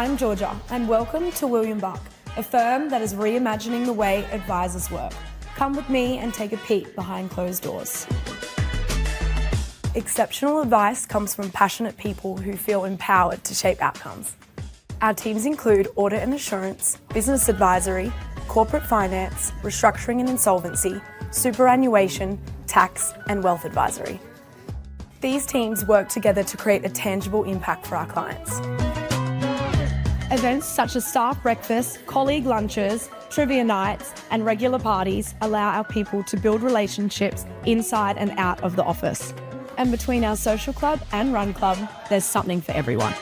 I'm Georgia, and welcome to William Buck, a firm that is reimagining the way advisors work. Come with me and take a peek behind closed doors. Exceptional advice comes from passionate people who feel empowered to shape outcomes. Our teams include audit and assurance, business advisory, corporate finance, restructuring and insolvency, superannuation, tax, and wealth advisory. These teams work together to create a tangible impact for our clients. Events such as staff breakfasts, colleague lunches, trivia nights, and regular parties allow our people to build relationships inside and out of the office. And between our social club and run club, there's something for everyone.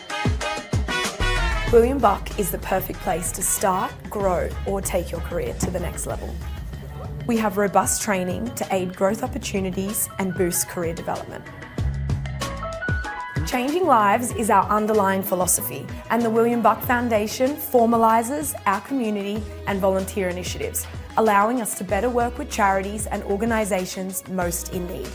William Buck is the perfect place to start, grow, or take your career to the next level. We have robust training to aid growth opportunities and boost career development. Changing lives is our underlying philosophy, and the William Buck Foundation formalises our community and volunteer initiatives, allowing us to better work with charities and organisations most in need.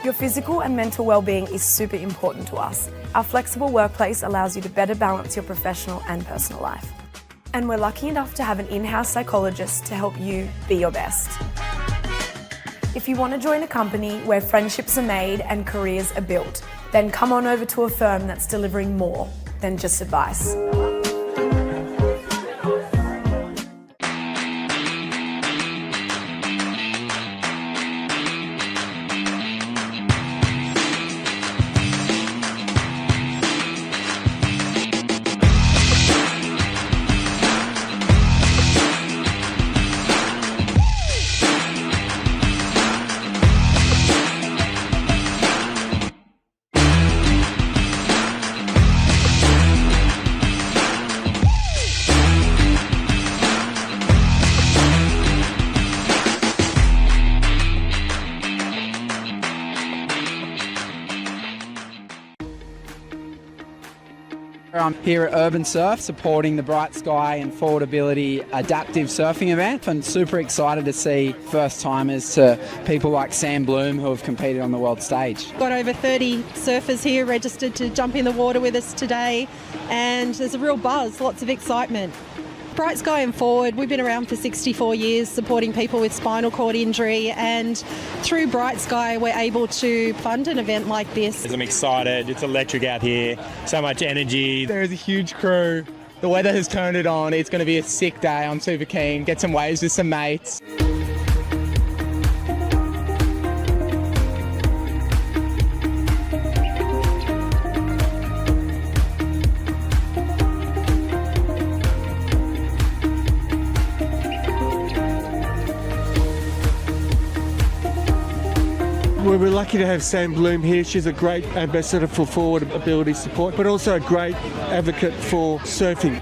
Your physical and mental well-being is super important to us. Our flexible workplace allows you to better balance your professional and personal life. And we're lucky enough to have an in-house psychologist to help you be your best. If you want to join a company where friendships are made and careers are built, then come on over to a firm that's delivering more than just advice. I'm here at Urban Surf supporting the Bright Sky and Affordability Adaptive Surfing event. I'm super excited to see first-timers to people like Sam Bloom who have competed on the world stage. Got over 30 surfers here registered to jump in the water with us today, and there's a real buzz, lots of excitement. Bright Sky and Forward, we've been around for 64 years supporting people with spinal cord injury, and through Bright Sky we're able to fund an event like this. I'm excited, it's electric out here, so much energy. There's a huge crew, the weather has turned it on, it's going to be a sick day, I'm super keen, get some waves with some mates. We're lucky to have Sam Bloom here. She's a great ambassador for forward ability support, but also a great advocate for surfing.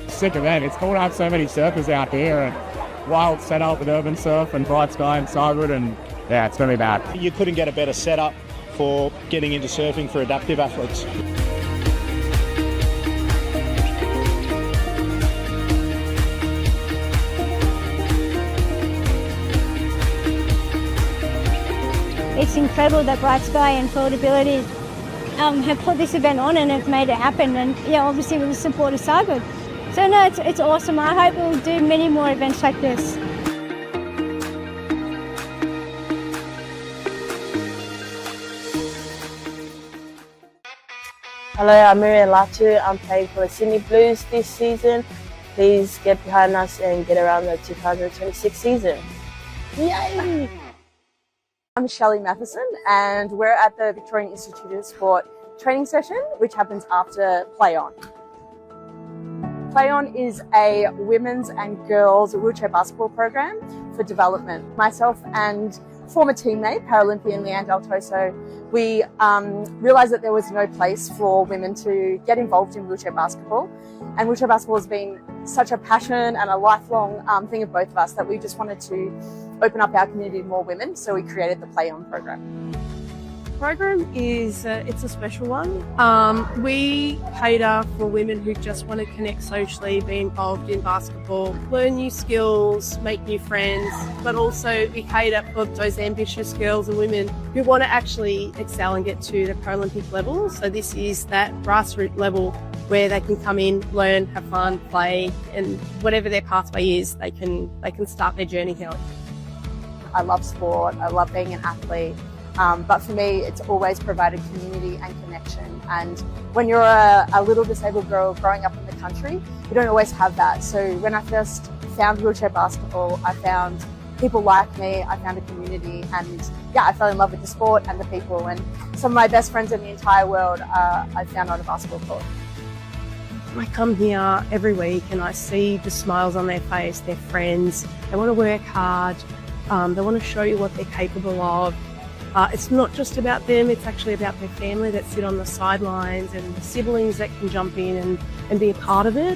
Sick event, it's cool to have so many surfers out here, and wild setup with Urban Surf and Bright Sky and Cyberwood, and yeah, it's going to be bad. You couldn't get a better setup for getting into surfing for adaptive athletes. It's incredible that Bright Sky and Affordability have put this event on and have made it happen, and yeah, obviously with the support of Cyber. So no, it's awesome. I hope we'll do many more events like this. Hello, I'm Miriam Latu. I'm playing for the Sydney Blues this season. Please get behind us and get around the 2026 season. Yay! I'm Shelley Matheson, and we're at the Victorian Institute of Sport training session, which happens after Play On. Play On is a women's and girls wheelchair basketball program for development. Myself and former teammate, Paralympian Leanne Daltoso, we realised that there was no place for women to get involved in wheelchair basketball. And wheelchair basketball has been such a passion and a lifelong thing of both of us that we just wanted to open up our community to more women, so we created the Play On program. program is it's a special one. We cater for women who just want to connect socially, be involved in basketball, learn new skills, make new friends, but also we cater for those ambitious girls and women who want to actually excel and get to the Paralympic level. So this is that grassroots level where they can come in, learn, have fun, play, and whatever their pathway is, they can start their journey here. I love sport, I love being an athlete, but for me it's always provided community and connection. And when you're a little disabled girl growing up in the country, you don't always have that. So when I first found wheelchair basketball, I found people like me, I found a community, and yeah, I fell in love with the sport and the people, and some of my best friends in the entire world I found on a basketball court. I come here every week and I see the smiles on their face, their friends, they want to work hard. They want to show you what they're capable of. It's not just about them, it's actually about their family that sit on the sidelines and the siblings that can jump in and be a part of it.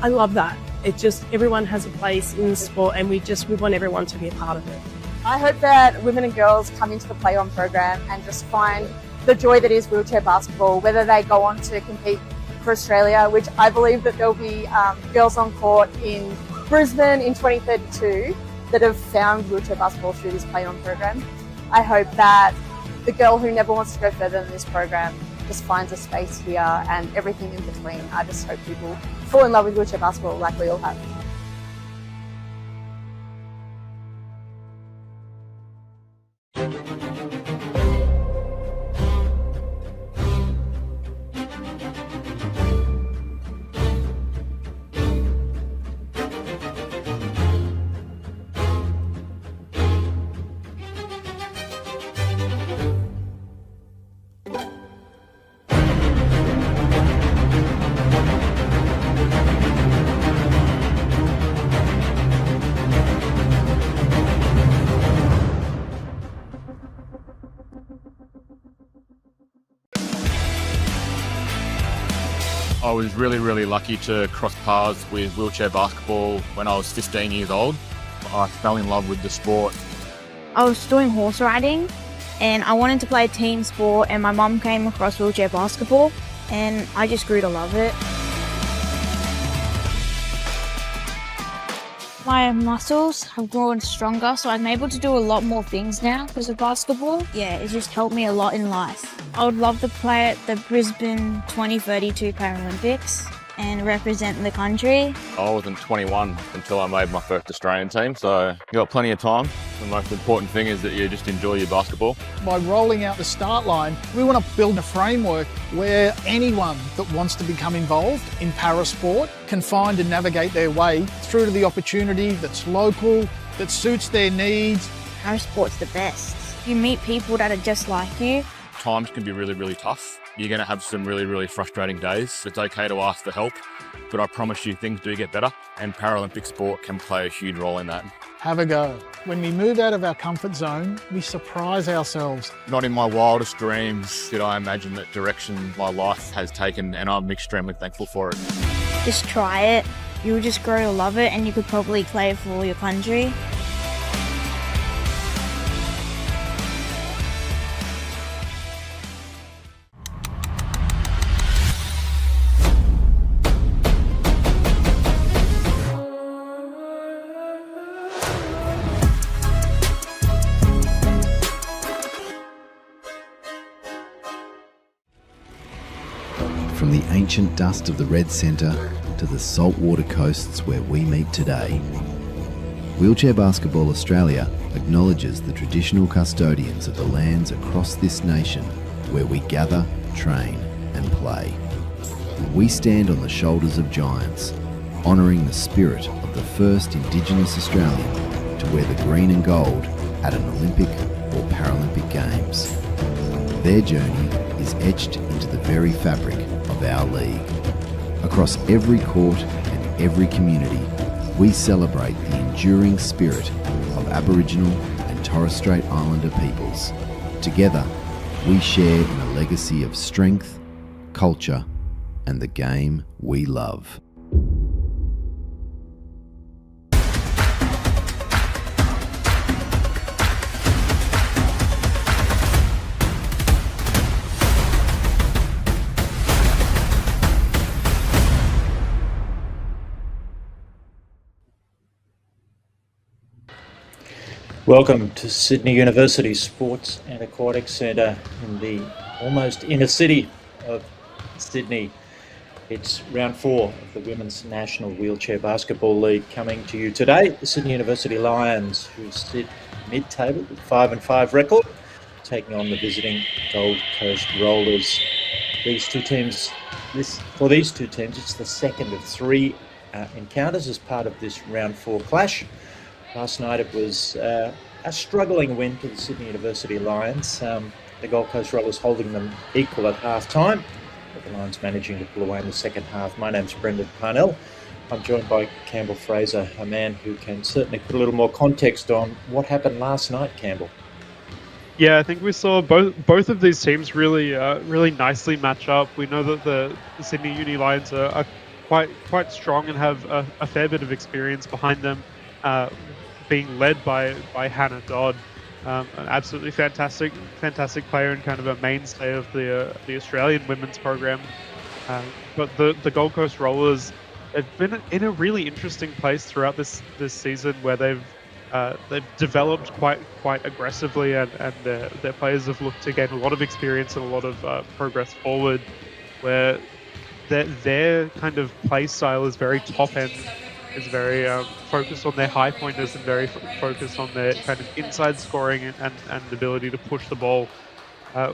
I love that. It just, everyone has a place in the sport and we want everyone to be a part of it. I hope that women and girls come into the Play On program and just find the joy that is wheelchair basketball, whether they go on to compete for Australia, which I believe that there'll be girls on court in Brisbane in 2032 that have found wheelchair basketball through this Play On program. I hope that the girl who never wants to go further than this program just finds a space here and everything in between. I just hope people fall in love with wheelchair basketball like we all have. I was really lucky to cross paths with wheelchair basketball when I was 15 years old. I fell in love with the sport. I was doing horse riding and I wanted to play team sport, and my mum came across wheelchair basketball and I just grew to love it. My muscles have grown stronger, so I'm able to do a lot more things now because of basketball. Yeah, it's just helped me a lot in life. I would love to play at the Brisbane 2032 Paralympics and represent the country. I wasn't 21 until I made my first Australian team, so you got plenty of time. The most important thing is that you just enjoy your basketball. By rolling out the start line, we want to build a framework where anyone that wants to become involved in parasport can find and navigate their way through to the opportunity that's local, that suits their needs. Parasport's the best. You meet people that are just like you. Times can be really tough. You're going to have some really frustrating days. It's okay to ask for help, but I promise you things do get better, and Paralympic sport can play a huge role in that. Have a go. When we move out of our comfort zone, we surprise ourselves. Not in my wildest dreams did I imagine that direction my life has taken, and I'm extremely thankful for it. Just try it. You'll just grow to love it, and you could probably play for your country. From the ancient dust of the Red Centre to the saltwater coasts where we meet today, Wheelchair Basketball Australia acknowledges the traditional custodians of the lands across this nation where we gather, train and play. We stand on the shoulders of giants, honouring the spirit of the first Indigenous Australian to wear the green and gold at an Olympic or Paralympic Games. Their journey is etched into the very fabric of our league. Across every court and every community, we celebrate the enduring spirit of Aboriginal and Torres Strait Islander peoples. Together, we share in a legacy of strength, culture, and the game we love. Welcome to Sydney University Sports and Aquatics Centre in the almost inner city of Sydney. It's round 4 of the Women's National Wheelchair Basketball League coming to you today. The Sydney University Lions, who sit mid-table with 5-5 record, taking on the visiting Gold Coast Rollers. These two teams, it's the second of 3 encounters as part of this round 4 clash. Last night it was a struggling win to the Sydney University Lions. The Gold Coast Rollers holding them equal at half-time, but the Lions managing to pull away in the second half. My name's Brendan Parnell. I'm joined by Campbell Fraser, a man who can certainly put a little more context on what happened last night, Campbell. Yeah, I think we saw both of these teams really nicely match up. We know that the Sydney Uni Lions are quite strong and have a fair bit of experience behind them, being led by Hannah Dodd, an absolutely fantastic player and kind of a mainstay of the Australian women's program. But the Gold Coast Rollers have been in a really interesting place throughout this season, where they've developed quite aggressively, and their players have looked to gain a lot of experience and a lot of progress forward, where their kind of play style is very top end, is very focused on their high pointers and very focused on their kind of inside scoring and ability to push the ball,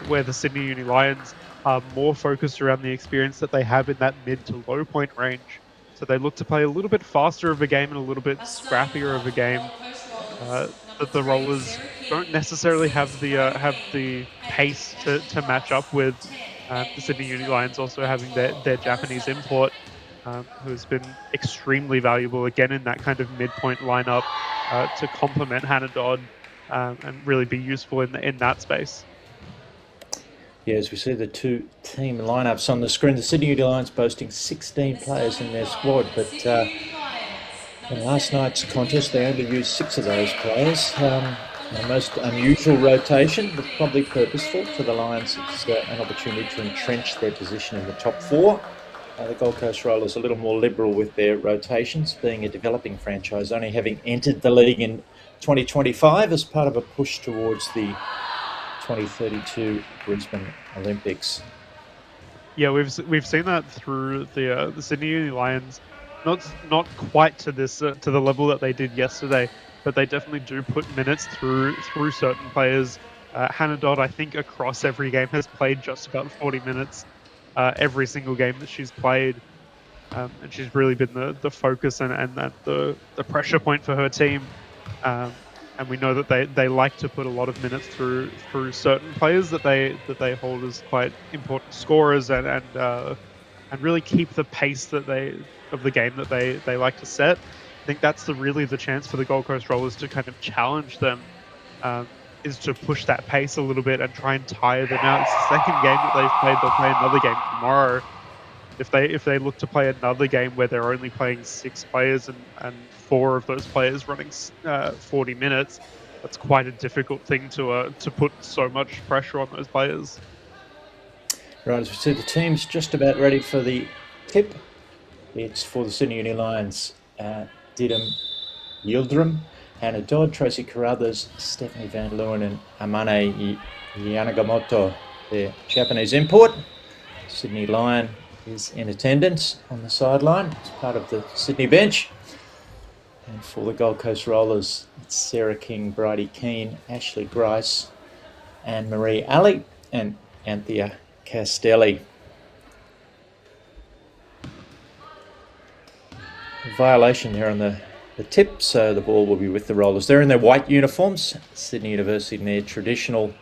where the Sydney Uni Lions are more focused around the experience that they have in that mid to low point range. So they look to play a little bit faster of a game and a little bit scrappier of a game. That the Rollers don't necessarily have the pace to match up with. The Sydney Uni Lions also having their Japanese import, who's been extremely valuable again in that kind of midpoint lineup to complement Hannah Dodd and really be useful in that space. Yeah, as we see the two team lineups on the screen, the Sydney Uni Lions boasting 16 players in their squad, but in last night's contest they only used 6 of those players. The most unusual rotation, but probably purposeful for the Lions. It's an opportunity to entrench their position in the top 4. The Gold Coast Rollers a little more liberal with their rotations, being a developing franchise, only having entered the league in 2025 as part of a push towards the 2032 Brisbane Olympics. Yeah, we've seen that through the Sydney Uni Lions, not quite to the level that they did yesterday, but they definitely do put minutes through certain players. Hannah Dodd, I think, across every game has played just about 40 minutes every single game that she's played, and she's really been the focus and the pressure point for her team. And we know that they like to put a lot of minutes through certain players that they hold as quite important scorers and really keep the pace of the game that they like to set. I think that's really the chance for the Gold Coast Rollers to kind of challenge them, is to push that pace a little bit and try and tire them out. It's the second game that they've played. They'll play another game tomorrow. If they look to play another game where they're only playing 6 players and 4 of those players running 40 minutes, that's quite a difficult thing to put so much pressure on those players. Right, as we see the team's just about ready for the tip. It's for the Sydney Uni Lions. Didam Yildirim, Hannah Dodd, Tracy Carruthers, Stephanie Van Leeuwen and Amane Yanagamoto, their Japanese import. Sydney Lion is in attendance on the sideline as part of the Sydney bench. And for the Gold Coast Rollers, it's Sarah King, Bridie Keane, Ashley Grice, Anne-Marie Alley and Anthea Castelli. Violation there on the tip, so the ball will be with the Rollers. They're in their white uniforms, Sydney University in their traditional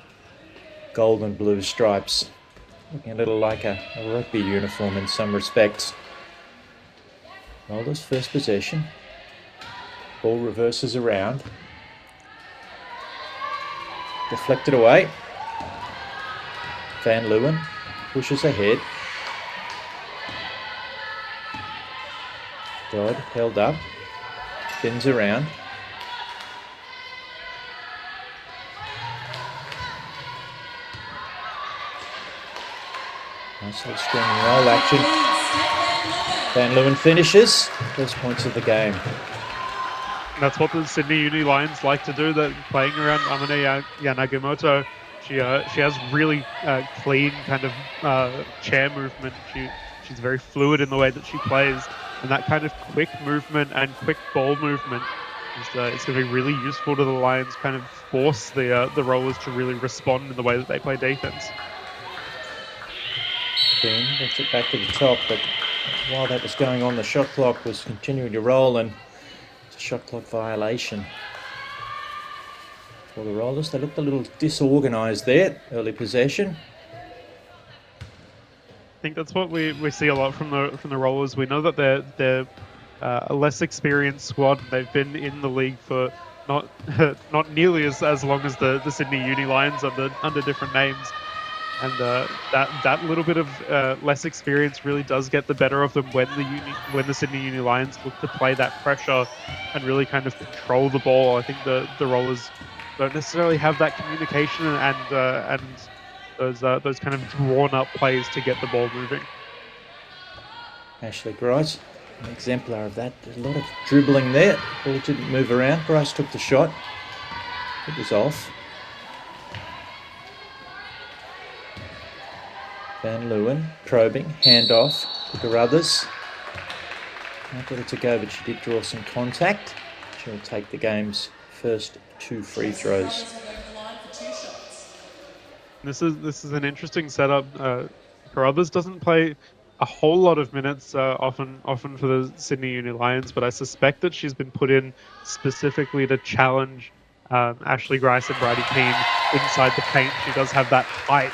gold and blue stripes. Looking a little like a rugby uniform in some respects. Rollers first possession. Ball reverses around. Deflected away. Van Leeuwen pushes ahead. Dodd held up, spins around. Nice little screen and roll action. Van Leeuwen finishes. First points of the game. That's what the Sydney Uni Lions like to do. That playing around Amane Yanagimoto, she has really clean kind of chair movement. She's very fluid in the way that she plays, and that kind of quick movement and quick ball movement is it's going to be really useful to the Lions. Kind of force the Rollers to really respond in the way that they play defense. Keane gets it back to the top, but while that was going on, the shot clock was continuing to roll, and it's a shot clock violation for the Rollers. They looked a little disorganised there, early possession. I think that's what we see a lot from the Rollers. We know that they're a less experienced squad. They've been in the league for not nearly as long as the Sydney Uni Lions under different names. And that little bit of less experience really does get the better of them when the Sydney Uni Lions look to play that pressure and really kind of control the ball. I think the Rollers don't necessarily have that communication and those kind of drawn up plays to get the ball moving. Ashley Grice, an exemplar of that. There's a lot of dribbling there. Ball didn't move around. Grice took the shot. It was off. Van Leeuwen probing, handoff to Carruthers. Not got it to go, but she did draw some contact. She'll take the game's first 2 free throws. This is an interesting setup. Carruthers doesn't play a whole lot of minutes often for the Sydney Uni Lions, but I suspect that she's been put in specifically to challenge Ashley Grice and Bridie Keane inside the paint. She does have that height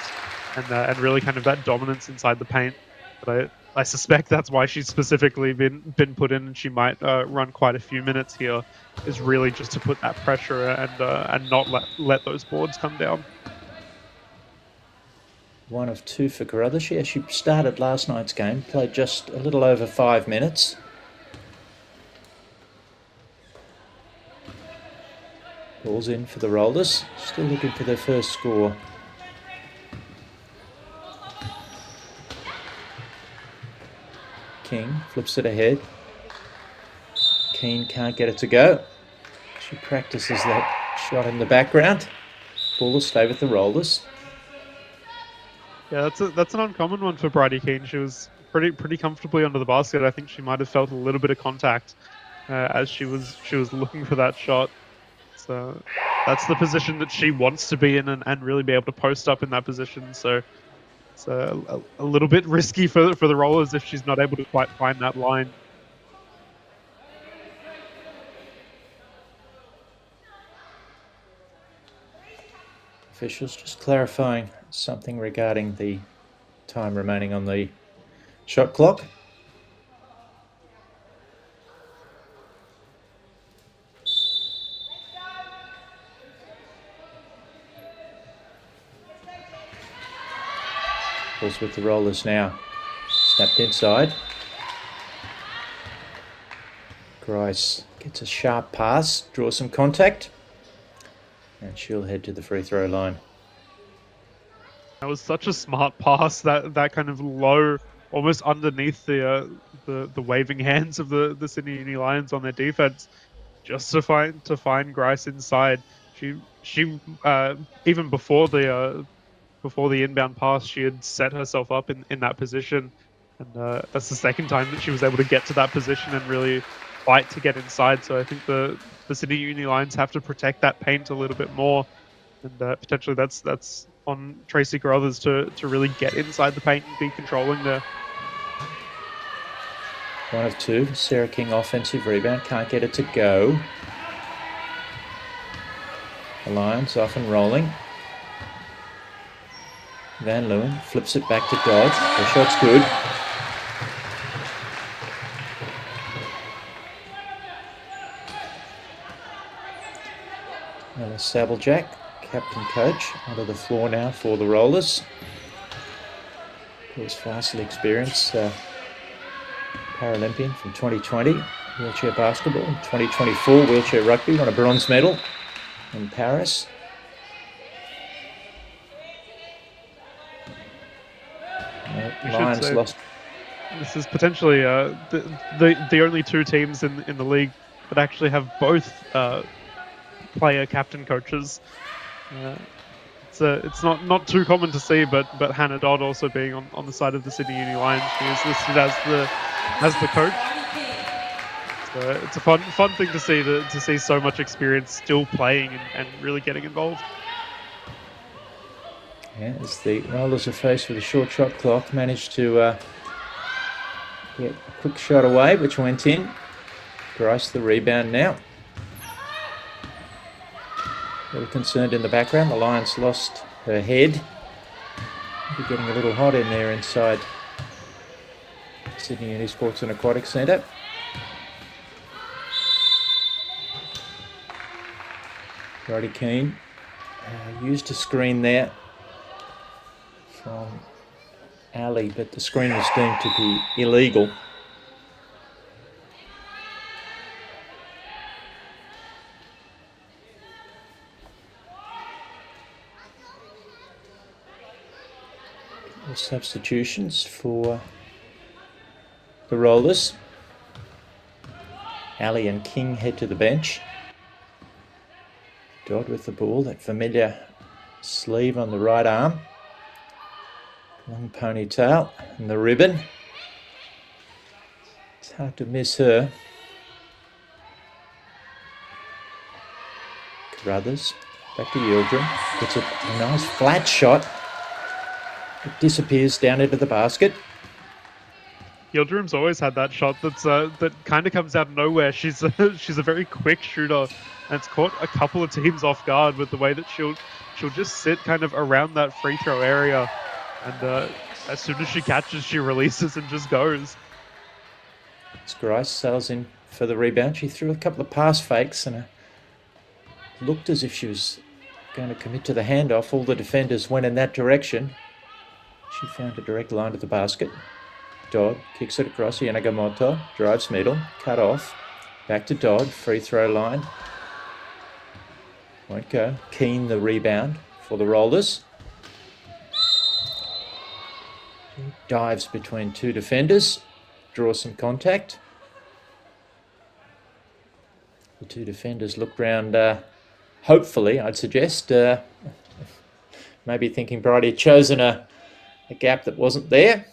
and really kind of that dominance inside the paint. But I suspect that's why she's specifically been put in, and she might run quite a few minutes here, is really just to put that pressure and not let those boards come down. 1 of 2 for Carruthers. She actually started last night's game, played just a little over 5 minutes. Ball's in for the Rollers, still looking for their first score. King flips it ahead. Keane can't get it to go. She practices that shot in the background. Ball will stay with the Rollers. Yeah, that's an uncommon one for Bridie Keane. She was pretty comfortably under the basket. I think she might have felt a little bit of contact as she was looking for that shot. So that's the position that she wants to be in and really be able to post up in that position. So it's a little bit risky for the Rollers if she's not able to quite find that line. Officials just clarifying something regarding the time remaining on the shot clock. Ball's with the Rollers now. Snapped inside. Grice gets a sharp pass, draws some contact, and she'll head to the free throw line. That was such a smart pass, that kind of low, almost underneath the waving hands of the Sydney Uni Lions on their defense, just to find Grice inside. She even before the inbound pass, she had set herself up in that position, and that's the second time that she was able to get to that position and really fight to get inside. So I think the Sydney Uni Lions have to protect that paint a little bit more, and potentially that's on Tracy Carruthers to really get inside the paint and be controlling there. 1 of 2. Sarah King offensive rebound, can't get it to go. The Lions off and rolling. Van Leeuwen flips it back to Dodge. The shot's good. Alice Sabblejack, captain coach, onto the floor now for the Rollers. Of course, vastly experienced Paralympian from 2020, wheelchair basketball, 2024 wheelchair rugby, won a bronze medal in Paris. Lions lost. This is potentially the only 2 teams in the league but actually have both player captain coaches. It's not too common to see, but Hannah Dodd also being on the side of the Sydney Uni Lions, she is listed as the coach. So it's a fun thing to see so much experience still playing and really getting involved. Yeah, as the Rollers are faced with a short shot clock, managed to get a quick shot away, which went in. Grice the rebound now. Very concerned in the background. The Lions lost her head. Maybe getting a little hot in there inside Sydney Uni Sports and Aquatic Centre. Brodie Keane used a screen there from Ali, but the screen was deemed to be illegal. Substitutions for the Rollers. Ali and King head to the bench. Dodd with the ball, that familiar sleeve on the right arm. Long ponytail and the ribbon. It's hard to miss her. Carruthers, back to Yildirim. Gets a nice flat shot. It disappears down into the basket. Yildirim's always had that shot that kind of comes out of nowhere. She's a very quick shooter, and it's caught a couple of teams off guard with the way that she'll just sit kind of around that free throw area, and as soon as she catches, she releases and just goes. Grice sails in for the rebound. She threw a couple of pass fakes and looked as if she was going to commit to the handoff. All the defenders went in that direction. She found a direct line to the basket. Dodd kicks it across. Yanagamoto drives middle, cut off. Back to Dodd, free throw line. Won't go. Keane the rebound for the Rollers. She dives between two defenders, draws some contact. The two defenders look round, hopefully, I'd suggest, maybe thinking Bridie had chosen a gap that wasn't there.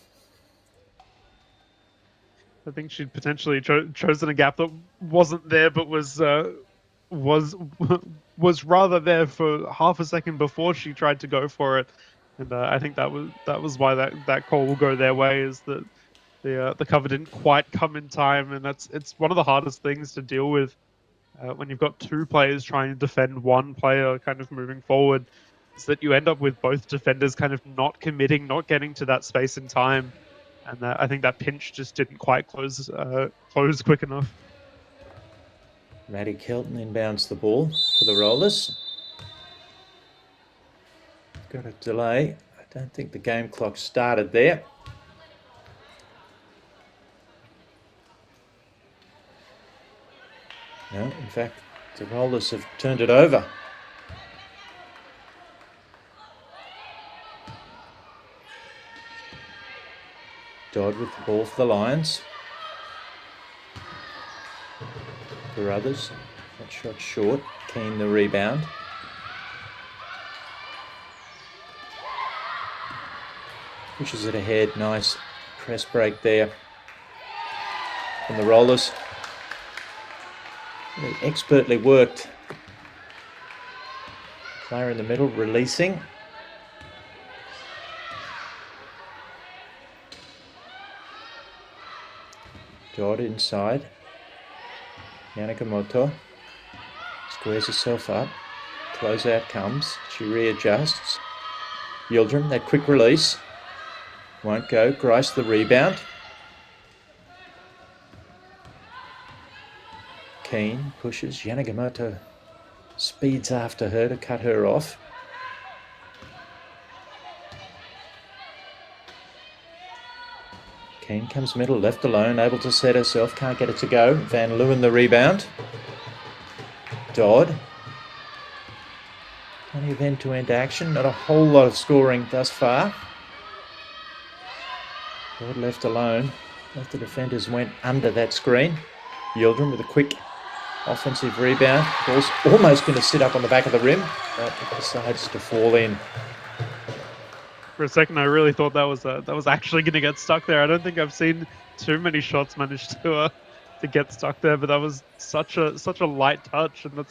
I think she'd potentially chosen a gap that wasn't there, but was rather there for half a second before she tried to go for it, and I think that was why that call will go their way, is that the cover didn't quite come in time, and it's one of the hardest things to deal with when you've got two players trying to defend one player kind of moving forward, is that you end up with both defenders kind of not committing, not getting to that space in time. And I think that pinch just didn't quite close quick enough. Maddie Kelton inbounds the ball for the Rollers. Got a delay. I don't think the game clock started there. No, in fact, the Rollers have turned it over. Dodd with the ball for the Lions. Carruthers, that shot short. Keane the rebound. Pushes it ahead. Nice press break there from the Rollers. Really expertly worked. Player in the middle releasing. Dodd inside. Yanagamoto squares herself up. Closeout comes. She readjusts. Yildirim, that quick release. Won't go. Grice the rebound. Keane pushes. Yanagamoto speeds after her to cut her off. Keane comes middle, left alone, able to set herself, can't get it to go. Van Leeuwen the rebound. Dodd. Plenty of end-to-end action, not a whole lot of scoring thus far. Dodd left alone. Both the defenders went under that screen. Yildirim with a quick Offensive rebound. Ball's almost going to sit up on the back of the rim, but it decides to fall in. For a second, I really thought that was actually going to get stuck there. I don't think I've seen too many shots manage to get stuck there, but that was such a light touch, and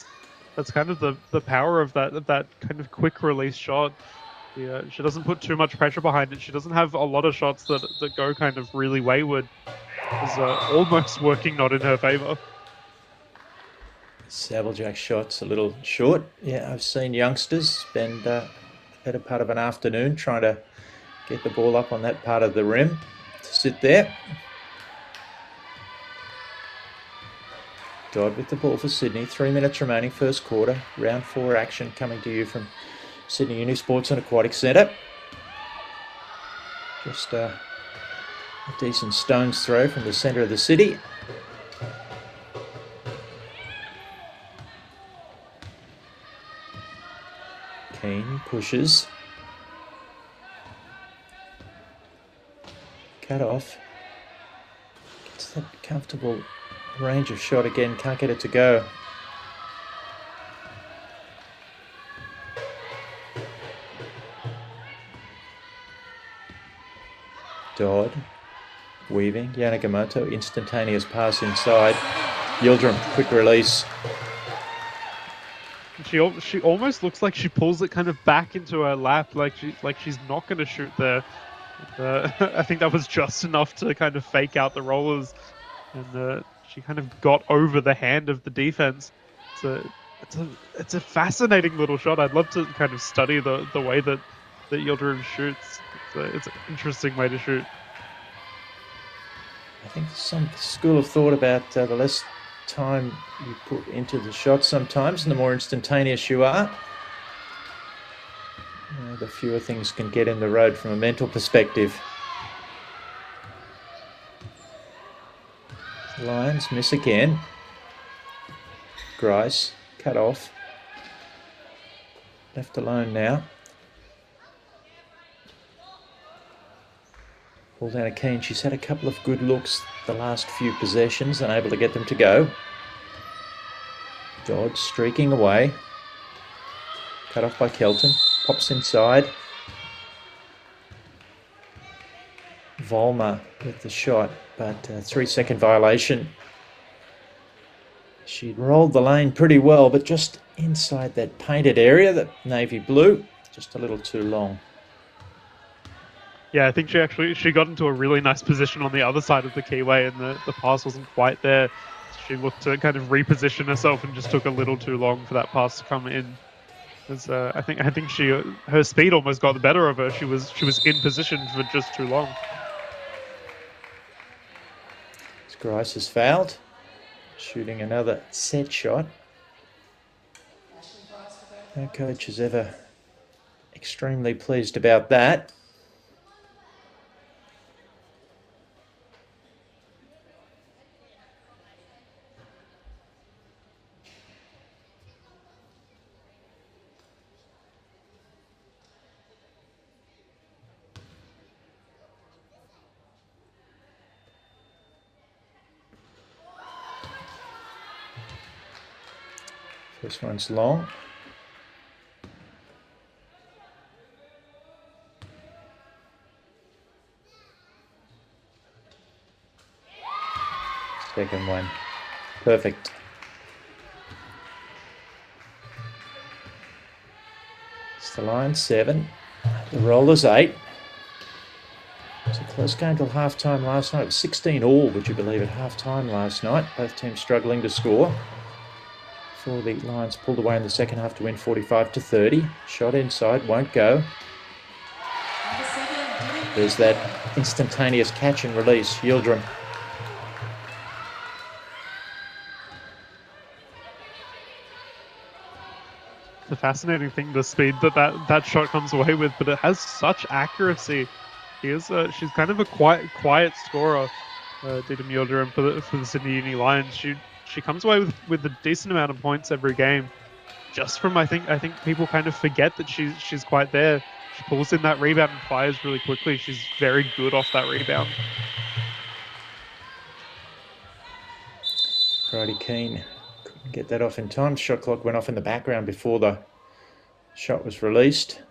that's kind of the power of that kind of quick release shot. Yeah, she doesn't put too much pressure behind it. She doesn't have a lot of shots that go kind of really wayward. It's almost working not in her favor. Saddlejack shot's a little short. Yeah, I've seen youngsters spend the better part of an afternoon trying to get the ball up on that part of the rim to sit there. Dodd with the ball for Sydney. 3 minutes remaining, first quarter. Round 4 action coming to you from Sydney Uni Sports and Aquatic Centre. Just a decent stone's throw from the centre of the city. Keane pushes. Cut off. Gets that comfortable range of shot again, can't get it to go. Dodd, weaving, Yanagamoto, instantaneous pass inside. Yildirim, quick release. She almost looks like she pulls it kind of back into her lap, like she's not going to shoot there. I think that was just enough to kind of fake out the rollers, and she kind of got over the hand of the defense. It's a fascinating little shot. I'd love to kind of study the way that Yildirim shoots. It's an interesting way to shoot. I think some school of thought about the less time you put into the shot sometimes, and the more instantaneous you are, the fewer things can get in the road from a mental perspective. Lions miss again. Grice cut off. Left alone now. Ball down to Keane. She's had a couple of good looks the last few possessions, unable to get them to go. Dodd streaking away. Cut off by Kelton. Pops inside. Volmer with the shot, but 3-second violation. She'd rolled the lane pretty well, but just inside that painted area, that navy blue, just a little too long. Yeah, I think she got into a really nice position on the other side of the keyway, and the pass wasn't quite there. She looked to kind of reposition herself and just took a little too long for that pass to come in. I think her speed almost got the better of her. She was in position for just too long. Grice is fouled, shooting another set shot. No coach is ever extremely pleased about that. This one's long. Second one. Perfect. It's the line 7. The Rollers 8. It's a close game till half-time last night. It was 16-all, would you believe, at half-time last night. Both teams struggling to score. Before the Lions pulled away in the second half to win 45-30. Shot inside, won't go. There's that instantaneous catch and release. Yildirim. It's a fascinating thing, the speed that shot comes away with, but it has such accuracy. She's kind of a quiet scorer, Dita Yildirim, for the Sydney Uni Lions. She comes away with a decent amount of points every game, just from I think people kind of forget that she's quite there. She pulls in that rebound and fires really quickly. She's very good off that rebound. Brody Keane Get that off in time. Shot clock went off in the background before the shot was released.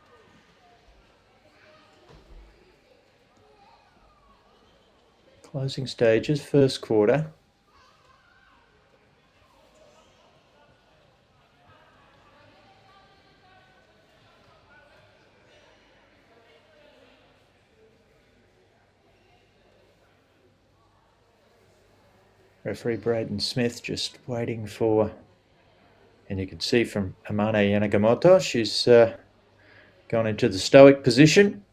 Closing stages, first quarter. Referee Braden Smith just waiting for, and you can see from Amane Yanagamoto, she's gone into the stoic position.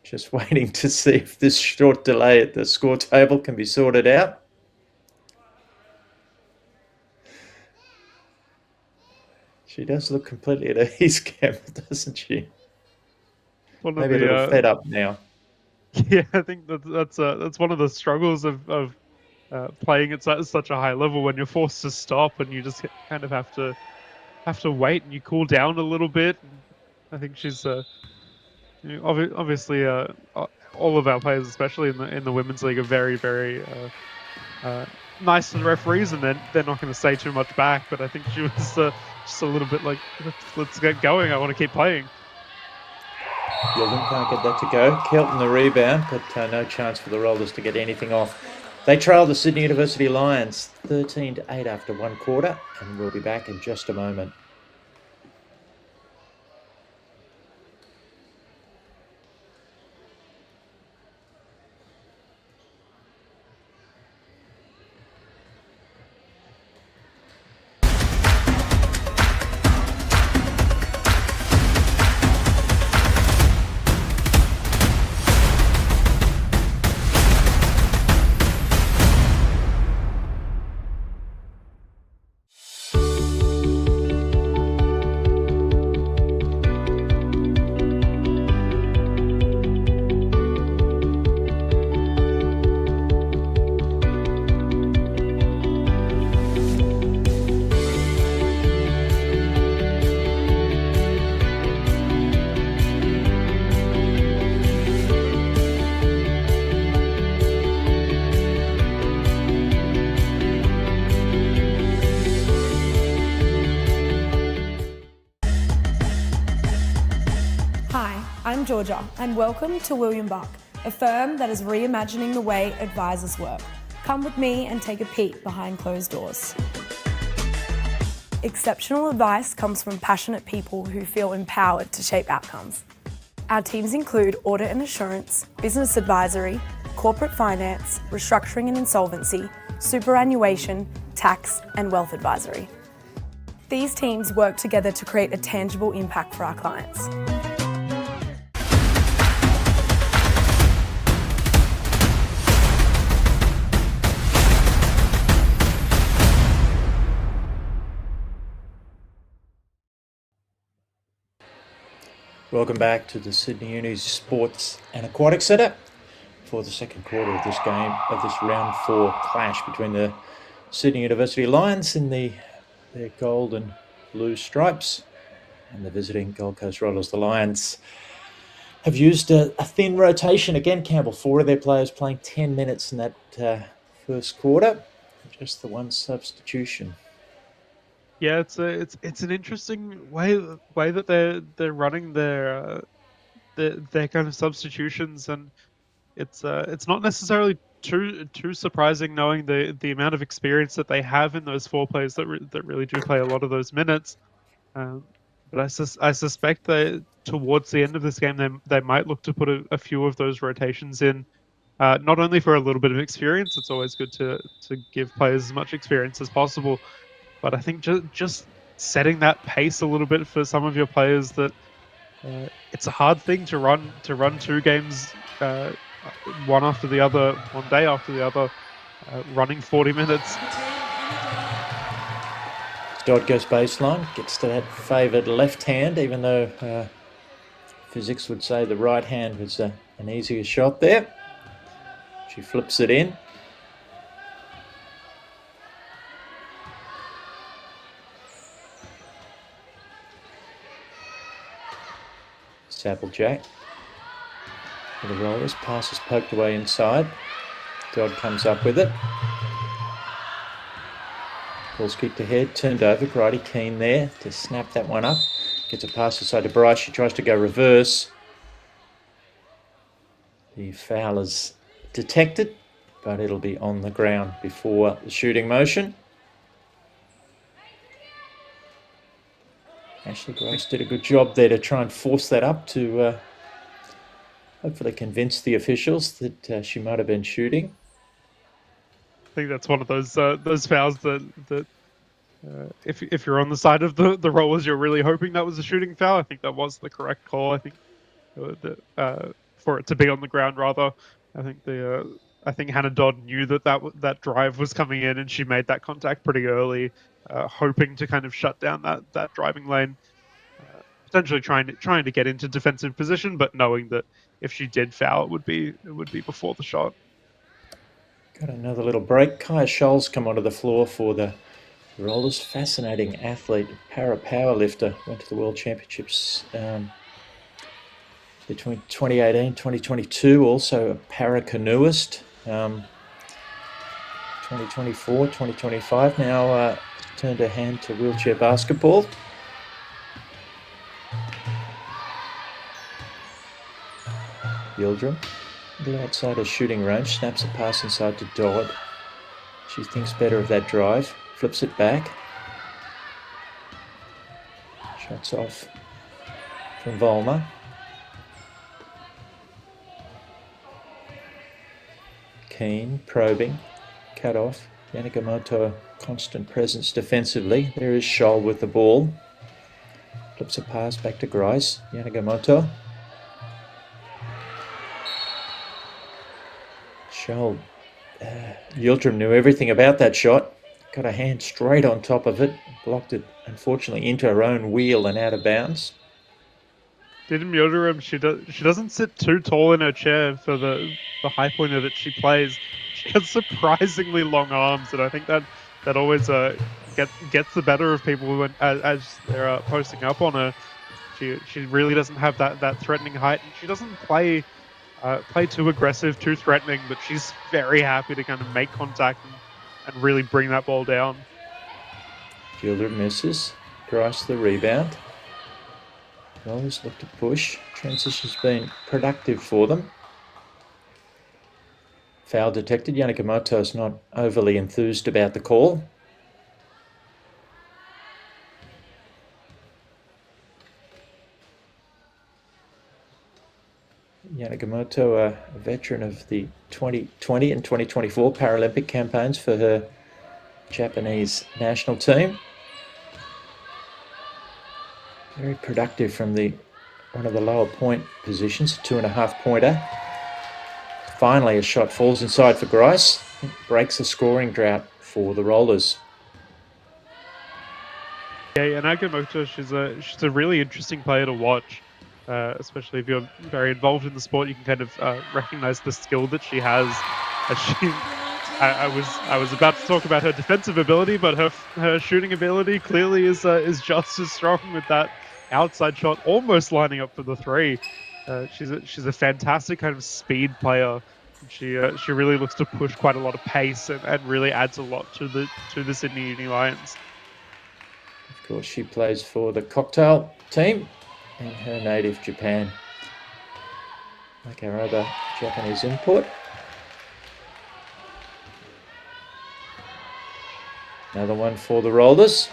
Just waiting to see if this short delay at the score table can be sorted out. She does look completely at ease, Campbell, doesn't she? Maybe a little fed up now. Yeah, I think that's one of the struggles of playing at such a high level, when you're forced to stop and you just kind of have to wait and you cool down a little bit. And I think she's obviously all of our players, especially in the women's league, are very, very nice to the referees, and they're not going to say too much back. But I think she was just a little bit like, let's get going. I want to keep playing. Gilden can't get that to go. Kelton the rebound, but no chance for the Rollers to get anything off. They trail the Sydney University Lions 13-8 after one quarter, and we'll be back in just a moment. I'm Georgia, and welcome to William Buck, a firm that is reimagining the way advisors work. Come with me and take a peek behind closed doors. Exceptional advice comes from passionate people who feel empowered to shape outcomes. Our teams include audit and assurance, business advisory, corporate finance, restructuring and insolvency, superannuation, tax, and wealth advisory. These teams work together to create a tangible impact for our clients. Welcome back to the Sydney Uni Sports and Aquatic Centre for the second quarter of this game, of this round 4 clash between the Sydney University Lions in their gold and blue stripes and the visiting Gold Coast Rollers. The Lions have used a thin rotation again, Campbell. 4 of their players playing 10 minutes in that first quarter, just the one substitution. Yeah, it's an interesting way that they're running their kind of substitutions, and it's not necessarily too surprising, knowing the amount of experience that they have in those 4 players that really do play a lot of those minutes. But I suspect that towards the end of this game, they might look to put a few of those rotations in, not only for a little bit of experience. It's always good to give players as much experience as possible. But I think just setting that pace a little bit for some of your players, that it's a hard thing to run 2 games, one after the other, one day after the other, running 40 minutes. Dodd goes baseline, gets to that favoured left hand, even though physics would say the right hand was an easier shot there. She flips it in. Applejack for the Rollers. Pass is poked away inside. Dodd comes up with it. Ball's kicked ahead, turned over. Bridie keen there to snap that one up. Gets a pass aside to Bryce. She tries to go reverse. The foul is detected, but it'll be on the ground before the shooting motion. Ashley Grace did a good job there to try and force that up to hopefully convince the officials that she might have been shooting. I think that's one of those fouls that if you're on the side of the Rollers, you're really hoping that was a shooting foul. I think that was the correct call. I think for it to be on the ground, rather. I think Hannah Dodd knew that drive was coming in, and she made that contact pretty early, hoping to kind of shut down that driving lane, potentially trying to get into defensive position, but knowing that if she did foul, it would be before the shot. Got another little break. Kaya Scholl's come onto the floor for the Rollers. Fascinating athlete, para powerlifter. Went to the World Championships between 2018 and 2022. Also a para canoeist. 2024, 2025. Now turned her hand to wheelchair basketball. Yildirim, a little outside her shooting range, snaps a pass inside to Dodd. She thinks better of that drive, flips it back. Shots off from Volmer. Keen, probing, cut off. Yanagamoto, constant presence defensively. There is Scholl with the ball. Flips a pass back to Grice. Yanagamoto. Scholl, Yildirim knew everything about that shot. Got a hand straight on top of it. Blocked it, unfortunately, into her own wheel and out of bounds. Didn't Yildirim, she doesn't sit too tall in her chair for the high pointer that she plays. She has surprisingly long arms, and I think that always gets the better of people as they're posting up on her. She really doesn't have that threatening height, and she doesn't play too aggressive, too threatening, but she's very happy to kind of make contact and really bring that ball down. Yildirim misses. Grice the rebound. Rollers look to push. Transition's been productive for them. Foul detected. Yanagamoto's not overly enthused about the call. Yanagamoto, a veteran of the 2020 and 2024 Paralympic campaigns for her Japanese national team. Very productive from one of the lower point positions, 2.5 pointer. Finally, a shot falls inside for Grice. It breaks a scoring drought for the Rollers. Yeah, Yanagamoto, she's a really interesting player to watch. Especially if you're very involved in the sport, you can kind of recognize the skill that she has. I was about to talk about her defensive ability, but her shooting ability clearly is just as strong with that outside shot, almost lining up for the three. She's a fantastic kind of speed player. She really looks to push quite a lot of pace and really adds a lot to the Sydney Uni Lions. Of course, she plays for the cocktail team in her native Japan, like our other Japanese import. Another one for the Rollers.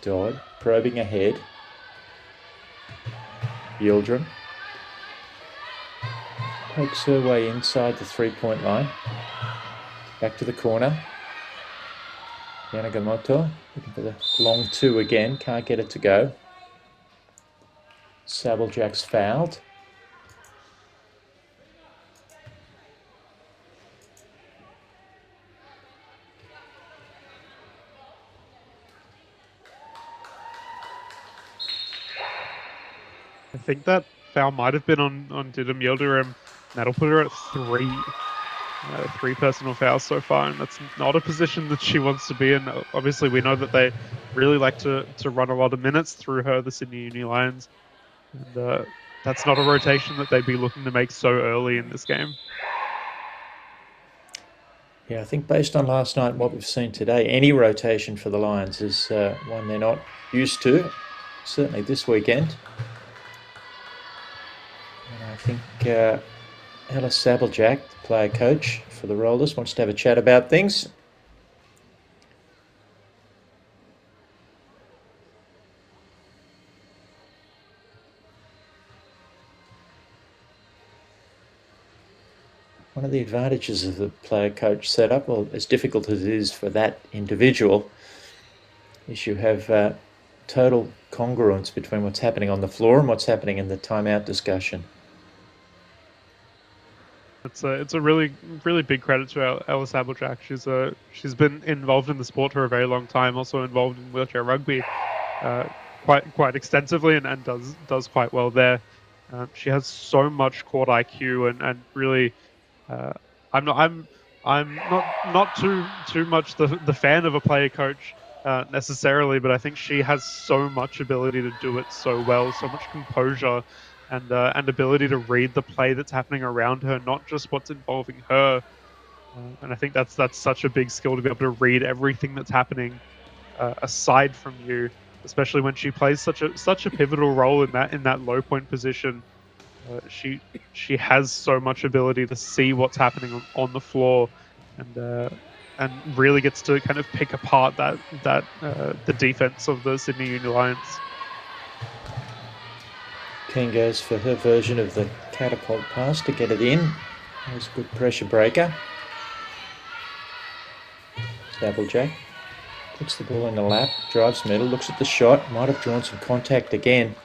Dodd probing ahead. Yildirim pokes her way inside the three-point line. Back to the corner. Yanagamoto looking for the long two again. Can't get it to go. Sabblejack's fouled. I think that foul might have been on Didem Yildirim. That'll put her at three personal fouls so far, and that's not a position that she wants to be in. Obviously, we know that they really like to run a lot of minutes through her, the Sydney Uni Lions, and that's not a rotation that they'd be looking to make so early in this game. Yeah, I think based on last night and what we've seen today, any rotation for the Lions is one they're not used to, certainly this weekend. And I think Alice Sabblejack, the player coach for the Rollers, wants to have a chat about things. One of the advantages of the player coach setup, well, as difficult as it is for that individual, is you have total congruence between what's happening on the floor and what's happening in the timeout discussion. It's a really big credit to Alice Applejack. She's been involved in the sport for a very long time, also involved in wheelchair rugby quite extensively, and does quite well there. She has so much court IQ and really. I'm not too much the fan of a player coach necessarily, but I think she has so much ability to do it so well, so much composure and ability to read the play that's happening around her, not just what's involving her. And I think that's such a big skill to be able to read everything that's happening aside from you, especially when she plays such a pivotal role in that low point position. She has so much ability to see what's happening on the floor, and really gets to kind of pick apart the defense of the Sydney Uni Lions. Keane goes for her version of the catapult pass to get it in. There's a good pressure breaker. Applejack puts the ball in the lap, drives middle, looks at the shot, might have drawn some contact again.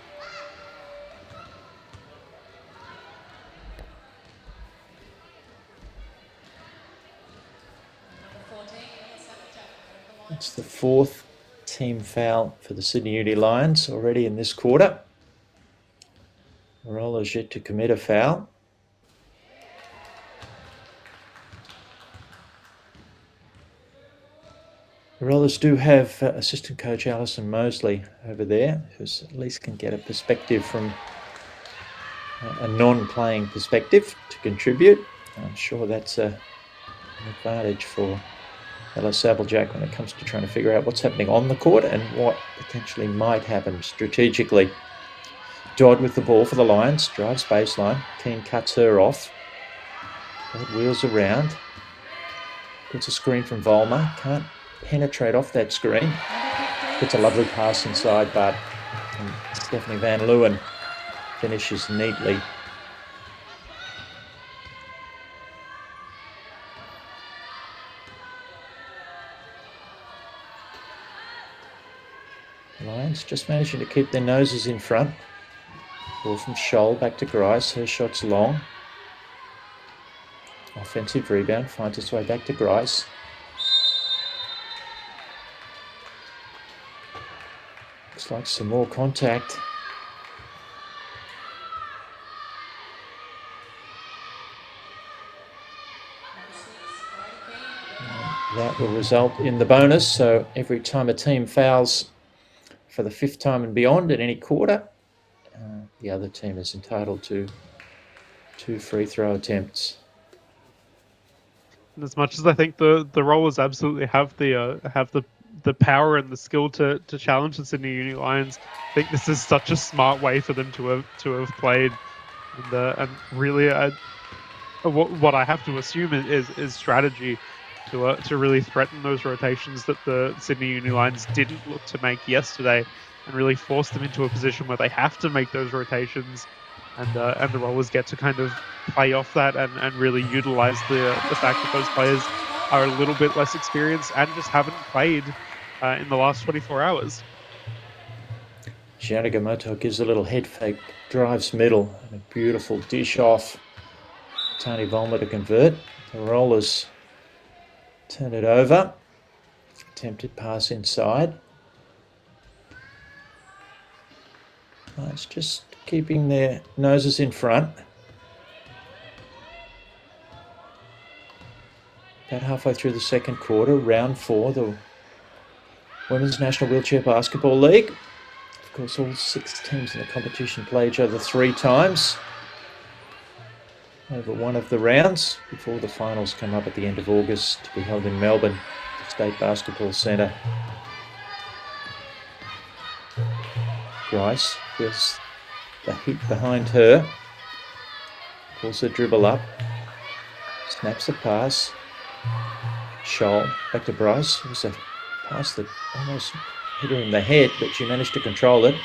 It's the fourth team foul for the Sydney Uni Lions already in this quarter. The Rollers yet to commit a foul. The Rollers do have assistant coach Alison Mosley over there, who at least can get a perspective from a non-playing perspective to contribute. I'm sure that's an advantage for Alice Applejack when it comes to trying to figure out what's happening on the court and what potentially might happen strategically. Dodd with the ball for the Lions, drives baseline. Keane cuts her off. Dodd wheels around. Gets a screen from Volmer. Can't penetrate off that screen. Gets a lovely pass inside, but Stephanie Van Leeuwen finishes neatly. Lions just managing to keep their noses in front. Ball from Scholl back to Grice. Her shot's long. Offensive rebound, finds its way back to Grice. Looks like some more contact. That will result in the bonus. So every time a team fouls for the fifth time and beyond at any quarter, the other team is entitled to 2 free throw attempts. And as much as I think the Rollers absolutely have the power and the skill to challenge the Sydney Uni Lions, I think this is such a smart way for them to have played, and really what I have to assume is strategy to really threaten those rotations that the Sydney Uni Lions didn't look to make yesterday, and really force them into a position where they have to make those rotations, and the Rollers get to kind of play off that and really utilise the fact that those players are a little bit less experienced and just haven't played in the last 24 hours. Gianna Gamoto gives a little head fake, drives middle, and a beautiful dish off. Tony Volmer to convert. The Rollers turn it over. Attempted pass inside. It's just keeping their noses in front. About halfway through the second quarter, round 4, the Women's National Wheelchair Basketball League. Of course, all 6 teams in the competition play each other 3 times. over one of the rounds before the finals come up at the end of August to be held in Melbourne, the State Basketball Centre. Grice feels the heat behind her, pulls her dribble up, snaps the pass. Scholl back to Bryce. It was a pass that almost hit her in the head, but she managed to control it.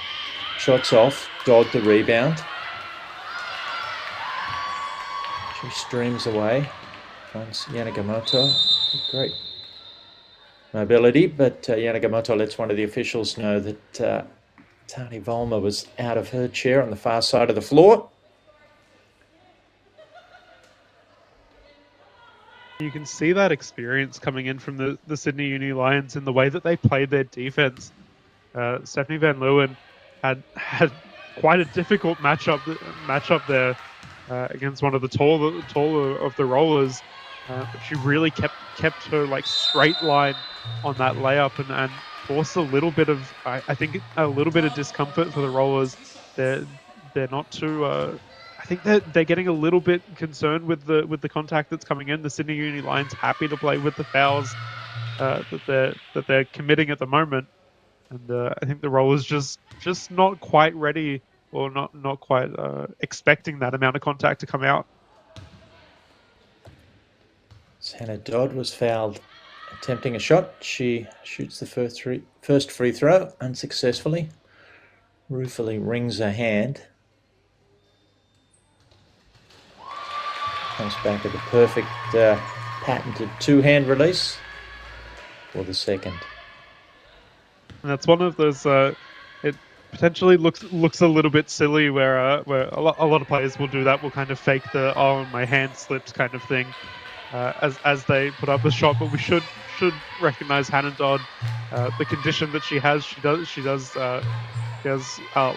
Shots off, Dodd the rebound. She streams away, finds Yanagamoto. Great mobility, but Yanagamoto lets one of the officials know that Tani Volmer was out of her chair on the far side of the floor. You can see that experience coming in from the Sydney Uni Lions in the way that they played their defense. Stephanie Van Leeuwen had quite a difficult matchup there against one of the taller of the rollers, but she really kept her like straight line on that layup and forced a little bit of I think a little bit of discomfort for the rollers. They're not too. I think they're getting a little bit concerned with the contact that's coming in. The Sydney Uni Lions happy to play with the fouls that they're committing at the moment, and I think the rollers just not quite ready or not quite expecting that amount of contact to come out. Hannah Dodd was fouled attempting a shot. She shoots the first free throw unsuccessfully. Ruefully wrings her hand. Comes back with a perfect patented two-hand release for the second. And that's one of those. It potentially looks a little bit silly where a lot of players will do that. Will kind of fake the my hand slipped kind of thing as they put up a shot. But we should recognize Hannah Dodd, the condition that she has. She has a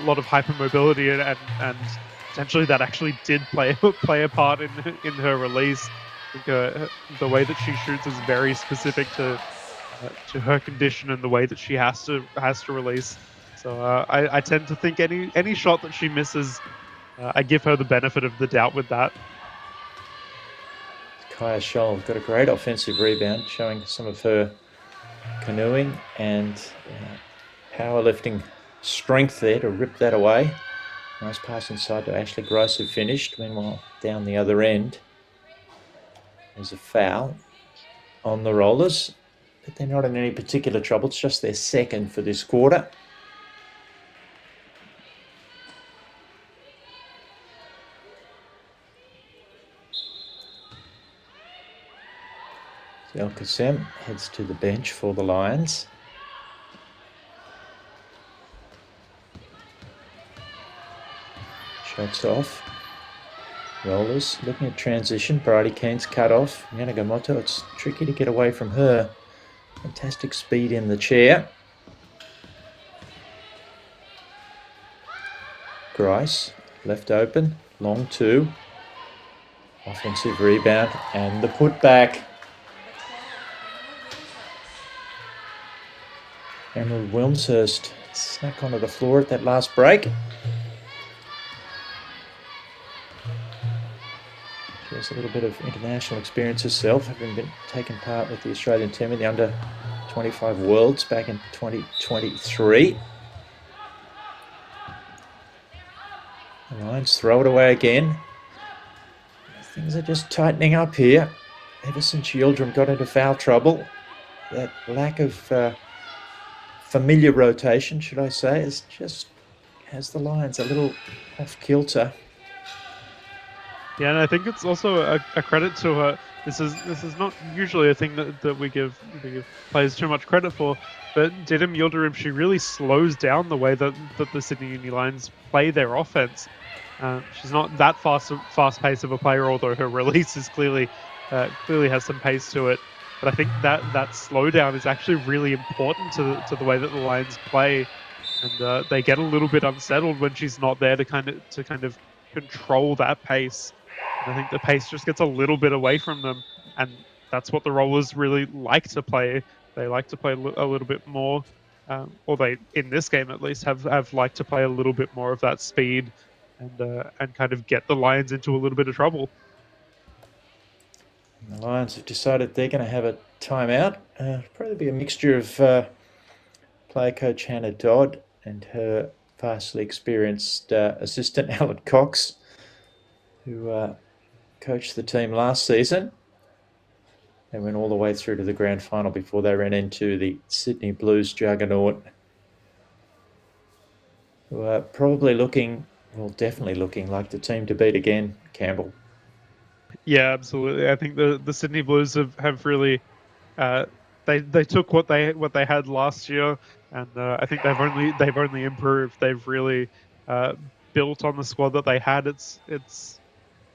lot of hypermobility and potentially that actually did play a part in her release. I think the way that she shoots is very specific to her condition and the way that she has to release. So I tend to think any shot that she misses, I give her the benefit of the doubt with that. Kaya Scholl got a great offensive rebound, showing some of her canoeing and powerlifting strength there to rip that away. Nice pass inside to Ashley Grice, who finished. Meanwhile, down the other end, there's a foul on the rollers, but they're not in any particular trouble. It's just their second for this quarter. El Qassem heads to the bench for the Lions. Shots off. Rollers looking at transition. Bridie Keen's cut off. Yanagamoto, it's tricky to get away from her. Fantastic speed in the chair. Grice left open. Long two. Offensive rebound and the putback. Emerald Wilmshurst snuck onto the floor at that last break. She has a little bit of international experience herself, having been taking part with the Australian team in the under-25 Worlds back in 2023. The Lions throw it away again. Things are just tightening up here. Ever since Yildirim got into foul trouble, that lack of familiar rotation, should I say, has the Lions a little off kilter. Yeah, and I think it's also a credit to her. This is not usually a thing that we give players too much credit for, but Didym Yildirim, she really slows down the way that the Sydney Uni Lions play their offense. She's not that fast pace of a player, although her release is clearly has some pace to it. But I think that slowdown is actually really important to the way that the Lions play, and they get a little bit unsettled when she's not there to kind of control that pace. And I think the pace just gets a little bit away from them, and that's what the Rollers really like to play. They like to play a little bit more, or they, in this game at least, have liked to play a little bit more of that speed, and kind of get the Lions into a little bit of trouble. And the Lions have decided they're going to have a timeout. Probably be a mixture of player coach Hannah Dodd and her vastly experienced assistant Alan Cox, who coached the team last season. They went all the way through to the grand final before they ran into the Sydney Blues juggernaut, who are probably looking, well, definitely looking like the team to beat again, Campbell. Yeah, absolutely. I think the Sydney Blues have really they took what they had last year, and I think they've only improved. They've really built on the squad that they had. It's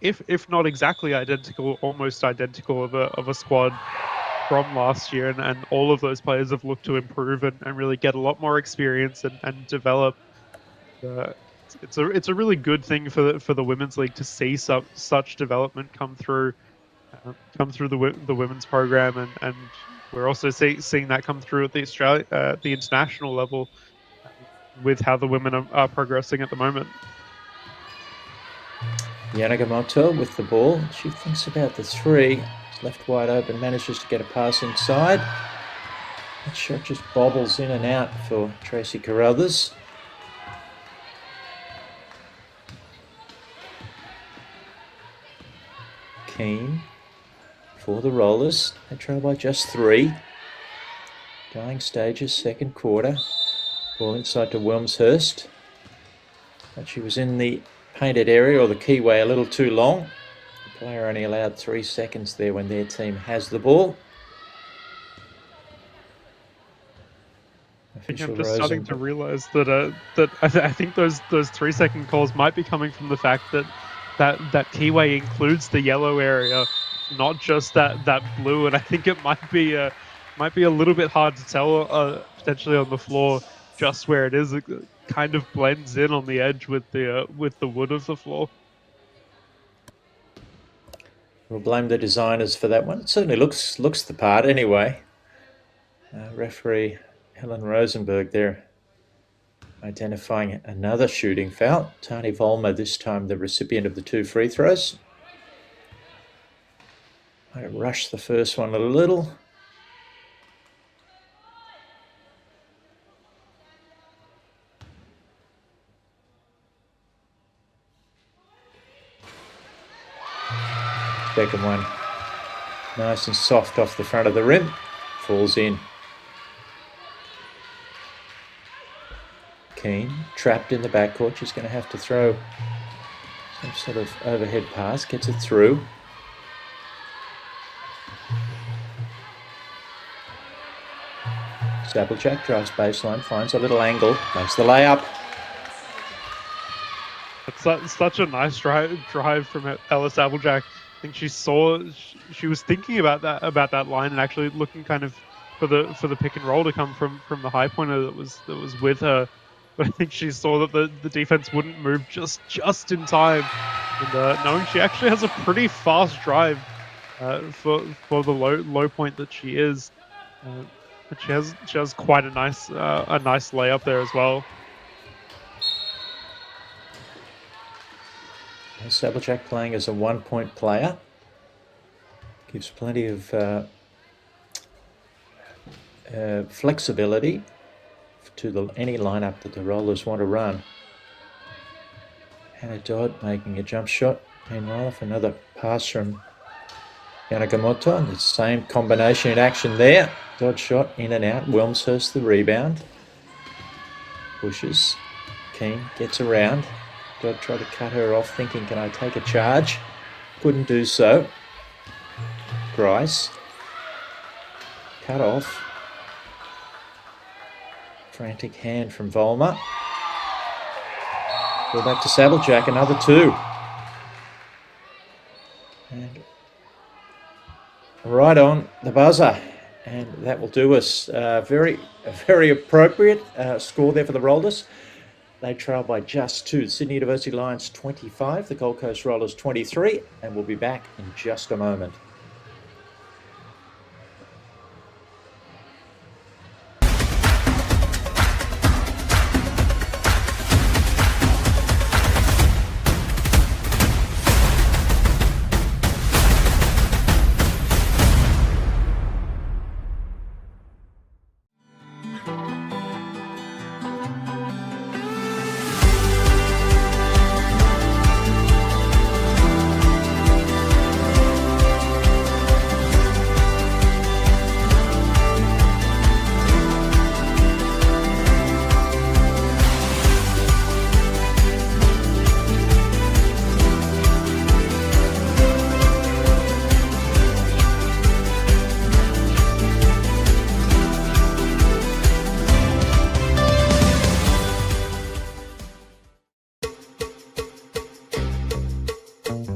if not exactly identical, almost identical of a squad from last year, and all of those players have looked to improve and really get a lot more experience and develop. It's a really good thing for the women's league to see such development come through the women's program, and we're also seeing that come through at the international level with how the women are progressing at the moment. Yanagamoto with the ball. She thinks about the three. It's left wide open, manages to get a pass inside. That shot just bobbles in and out for Tracy Carruthers. Keane for the Rollers. They trail by just 3. Dying stages, second quarter. Ball inside to Wilmshurst. But she was in the painted area or the keyway a little too long. The player only allowed 3 seconds there when their team has the ball. I think I'm just starting to realise that I think those 3-second calls might be coming from the fact that keyway includes the yellow area, not just that blue, and I think it might be a little bit hard to tell potentially on the floor just where it is. It kind of blends in on the edge with the wood of the floor. We'll blame the designers for that one. It certainly looks the part anyway. Referee Helen Rosenberg there identifying another shooting foul. Tani Volmer this time the recipient of the 2 free throws. I rushed the first one a little. Second one, nice and soft off the front of the rim, falls in. Keane, trapped in the backcourt, she's going to have to throw some sort of overhead pass, gets it through. Sabeljack drives baseline, finds a little angle, makes the layup. It's such a nice drive from Ella Sabeljack. I think she was thinking about that line and actually looking kind of for the pick and roll to come from the high pointer that was with her. But I think she saw that the defense wouldn't move just in time, and knowing she actually has a pretty fast drive for the low point that she is, but she has quite a nice layup there as well. Sabeljack playing as a 1-point player gives plenty of flexibility to any lineup that the Rollers want to run. Hannah Dodd making a jump shot. Meanwhile, for another pass from Yanagamoto, and the same combination in action there. Dodd shot in and out. Wilmshurst the rebound. Pushes. Keane gets around. Dodd tried to cut her off, thinking, can I take a charge? Couldn't do so. Grice. Cut off. Frantic hand from Volmer. Go back to Sabeljack, another 2. And right on the buzzer. And that will do us. A very appropriate score there for the Rollers. They trail by just 2. Sydney University Lions 25, the Gold Coast Rollers 23, and we'll be back in just a moment.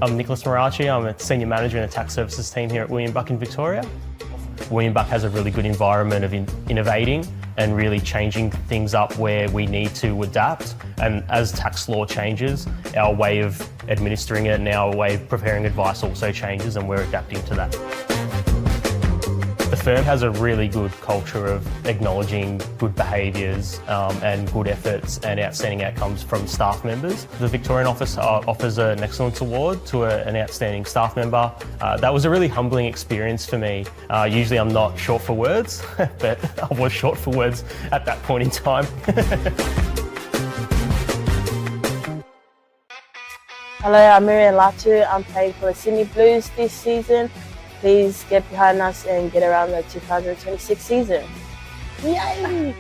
I'm Nicholas Marachi. I'm a Senior Manager in the Tax Services team here at William Buck in Victoria. William Buck has a really good environment of innovating and really changing things up where we need to adapt. And as tax law changes, our way of administering it and our way of preparing advice also changes, and we're adapting to that. The firm has a really good culture of acknowledging good behaviours and good efforts and outstanding outcomes from staff members. The Victorian office offers an Excellence Award to an outstanding staff member. That was a really humbling experience for me. Usually I'm not short for words, but I was short for words at that point in time. Hello, I'm Miriam Latu. I'm playing for the Sydney Blues this season. Please get behind us and get around the 2026 season. Yay!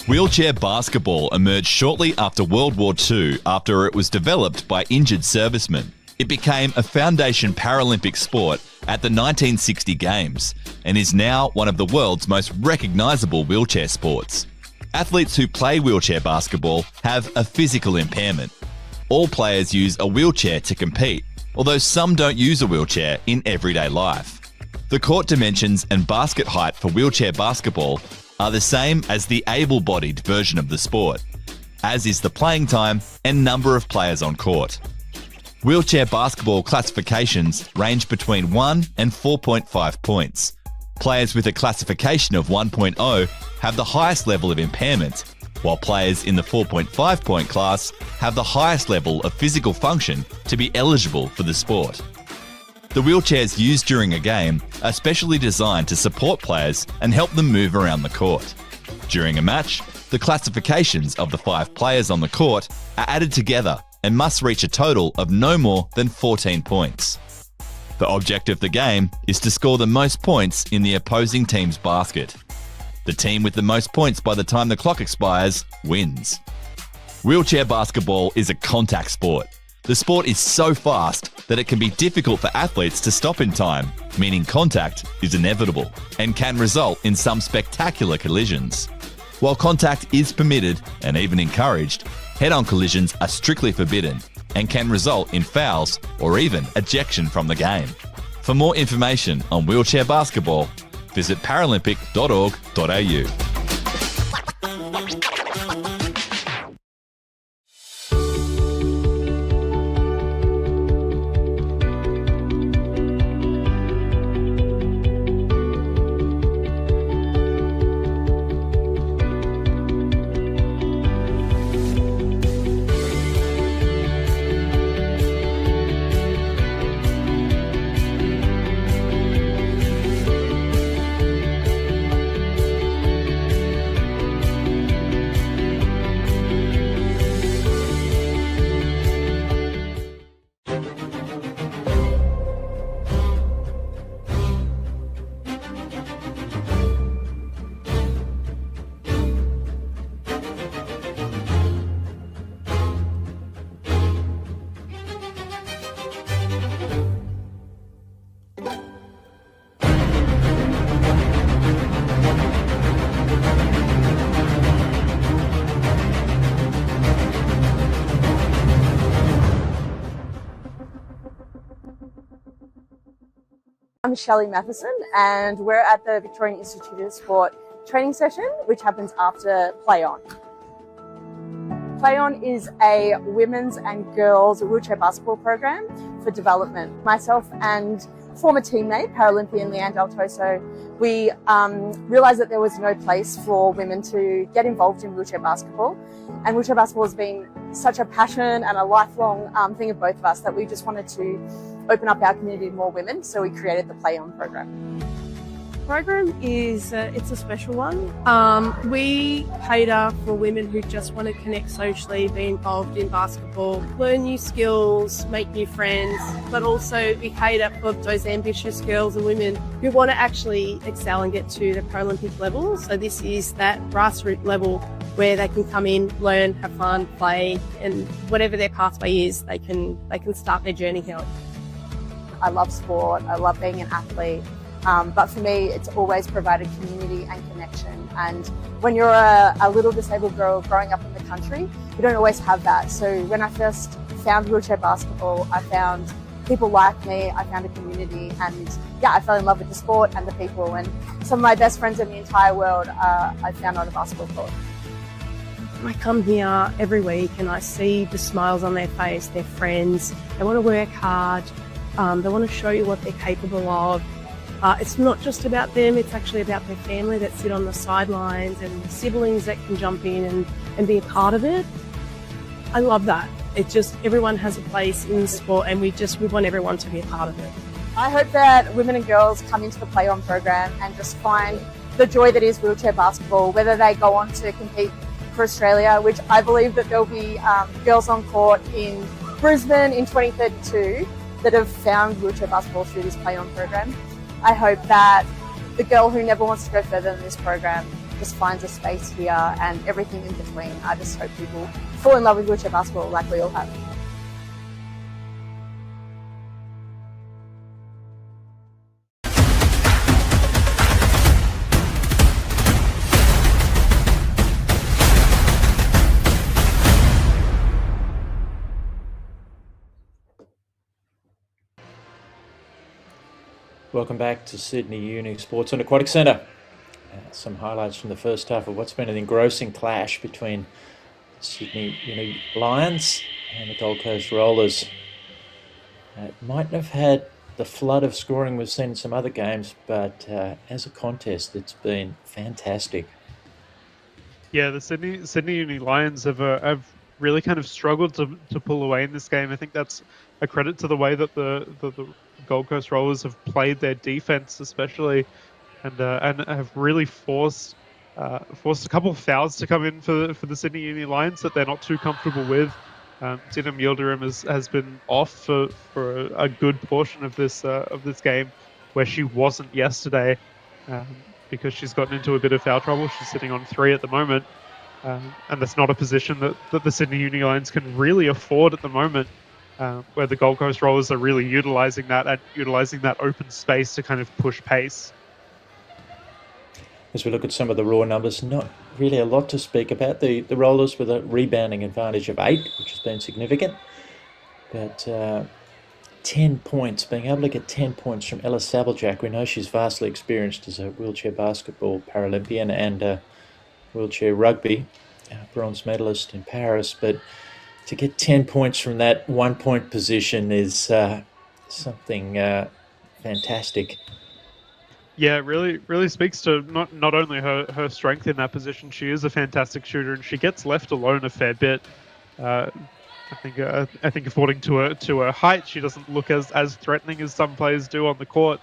Wheelchair basketball emerged shortly after World War II after it was developed by injured servicemen. It became a foundation Paralympic sport at the 1960 Games and is now one of the world's most recognisable wheelchair sports. Athletes who play wheelchair basketball have a physical impairment. All players use a wheelchair to compete, although some don't use a wheelchair in everyday life. The court dimensions and basket height for wheelchair basketball are the same as the able-bodied version of the sport, as is the playing time and number of players on court. Wheelchair basketball classifications range between 1 and 4.5 points. Players with a classification of 1.0 have the highest level of impairment, while players in the 4.5 point class have the highest level of physical function to be eligible for the sport. The wheelchairs used during a game are specially designed to support players and help them move around the court. During a match, the classifications of the 5 players on the court are added together and must reach a total of no more than 14 points. The object of the game is to score the most points in the opposing team's basket. The team with the most points by the time the clock expires wins. Wheelchair basketball is a contact sport. The sport is so fast that it can be difficult for athletes to stop in time, meaning contact is inevitable and can result in some spectacular collisions. While contact is permitted and even encouraged, head-on collisions are strictly forbidden and can result in fouls or even ejection from the game. For more information on wheelchair basketball, visit paralympic.org.au. I'm Shelley Matheson and we're at the Victorian Institute of Sport training session, which happens after Play On. Play On is a women's and girls wheelchair basketball program for development. Myself and former teammate, Paralympian Leanne Daltoso, we realised that there was no place for women to get involved in wheelchair basketball. And wheelchair basketball has been such a passion and a lifelong thing of both of us that we just wanted to open up our community to more women, so we created the Play On program. Program is it's a special one. We cater for women who just want to connect socially, be involved in basketball, learn new skills, make new friends, but also we cater for those ambitious girls and women who want to actually excel and get to the Paralympic level. So this is that grassroots level where they can come in, learn, have fun, play, and whatever their pathway is, they can start their journey here. I love sport, I love being an athlete. But for me, it's always provided community and connection. And when you're a little disabled girl growing up in the country, you don't always have that. So when I first found wheelchair basketball, I found people like me, I found a community, and yeah, I fell in love with the sport and the people. And some of my best friends in the entire world I found on a basketball court. I come here every week and I see the smiles on their face, their friends, they want to work hard, they want to show you what they're capable of. It's not just about them, it's actually about their family that sit on the sidelines and the siblings that can jump in and be a part of it. I love that. It's just everyone has a place in sport and we want everyone to be a part of it. I hope that women and girls come into the Play On program and just find the joy that is wheelchair basketball, whether they go on to compete for Australia, which I believe that there'll be girls on court in Brisbane in 2032 that have found wheelchair basketball through this Play On program. I hope that the girl who never wants to go further than this program just finds a space here and everything in between. I just hope people fall in love with wheelchair basketball like we all have. Welcome back to Sydney Uni Sports and Aquatic Centre. Some highlights from the first half of what's been an engrossing clash between Sydney Uni Lions and the Gold Coast Rollers. It mightn't have had the flood of scoring we've seen in some other games, but as a contest, it's been fantastic. Yeah, the Sydney Uni Lions have really kind of struggled to pull away in this game. I think that's a credit to the way that the Gold Coast Rollers have played their defense, especially, and have really forced a couple of fouls to come in for the Sydney Uni Lions that they're not too comfortable with. Dinam Yildirim has been off for a good portion of this game, where she wasn't yesterday, because she's gotten into a bit of foul trouble. She's sitting on 3 at the moment, and that's not a position that the Sydney Uni Lions can really afford at the moment. Where the Gold Coast Rollers are really utilising that open space to kind of push pace. As we look at some of the raw numbers, not really a lot to speak about. The Rollers with a rebounding advantage of 8, which has been significant. But 10 points, being able to get 10 points from Ella Sabeljack. We know she's vastly experienced as a wheelchair basketball Paralympian and wheelchair rugby bronze medalist in Paris, but to get 10 points from that 1-point position is something fantastic. Yeah, it really speaks to not only her strength in that position. She is a fantastic shooter, and she gets left alone a fair bit. I think according to her height, she doesn't look as threatening as some players do on the court.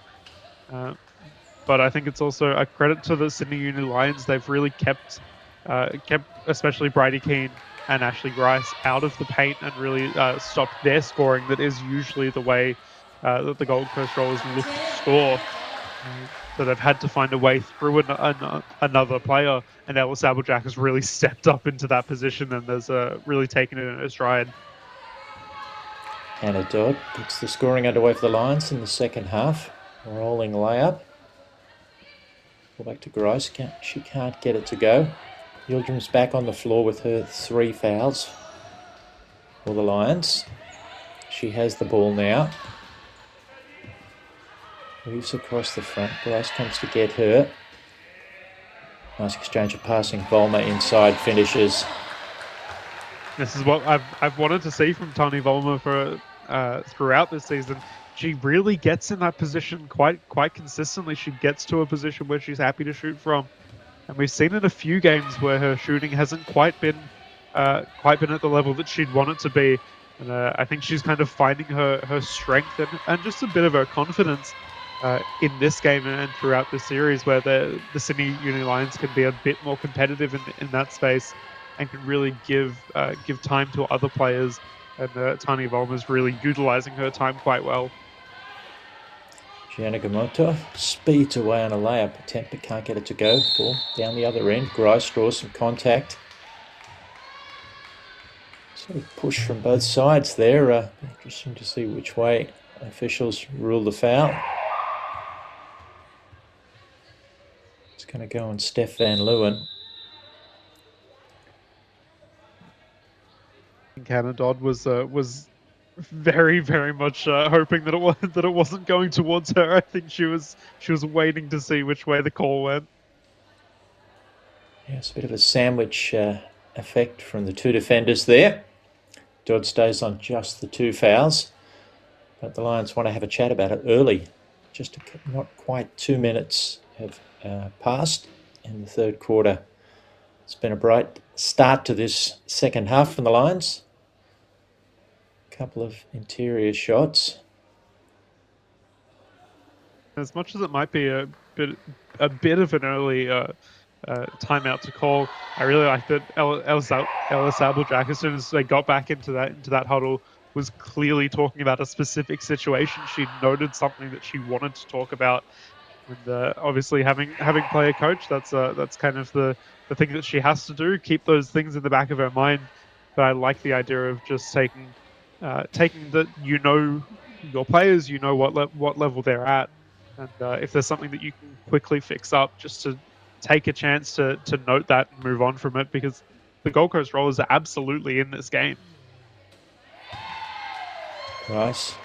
But I think it's also a credit to the Sydney Uni Lions. They've really kept especially Bridie Keane and Ashley Grice out of the paint and really stopped their scoring. That is usually the way that the Gold Coast Rollers look to score. So they've had to find a way through another player, and Ella Sabeljack has really stepped up into that position and has really taken it in her stride. Hannah Dodd gets the scoring underway for the Lions in the second half. Rolling layup. Pull back to Grice. She can't get it to go. Yildirim's back on the floor with her 3 fouls for the Lions. She has the ball now. Moves across the front. Grice comes to get her. Nice exchange of passing. Volmer inside finishes. This is what I've wanted to see from Tani Volmer for throughout this season. she really gets in that position quite consistently. She gets to a position where she's happy to shoot from, and we've seen in a few games where her shooting hasn't quite been at the level that she'd want it to be. And I think she's kind of finding her strength and just a bit of her confidence in this game and throughout the series, where the Sydney Uni Lions can be a bit more competitive in that space and can really give time to other players. And Tanya Volmer's really utilizing her time quite well. Gianna Gamoto speeds away on a layup attempt but can't get it to go. Ball down the other end. Grice draws some contact. Sort of push from both sides there. Interesting to see which way officials rule the foul. It's going to go on Steph Van Leeuwen. Hannah Dodd was very, very much hoping that it wasn't going towards her. I think she was waiting to see which way the call went. Yeah, it's a bit of a sandwich effect from the two defenders there. Dodd stays on just the 2 fouls, but the Lions want to have a chat about it early. Just not quite 2 minutes have passed in the third quarter. It's been a bright start to this second half from the Lions. A couple of interior shots. As much as it might be a bit of an early timeout to call, I really like that Ellis Applejack, as soon as they got back into that huddle, was clearly talking about a specific situation. She noted something that she wanted to talk about, and obviously having player coach, that's kind of the thing that she has to do, keep those things in the back of her mind. But I like the idea of just taking that, your players, what level they're at, and if there's something that you can quickly fix up, just to take a chance to note that and move on from it, because the Gold Coast Rollers are absolutely in this game. Rice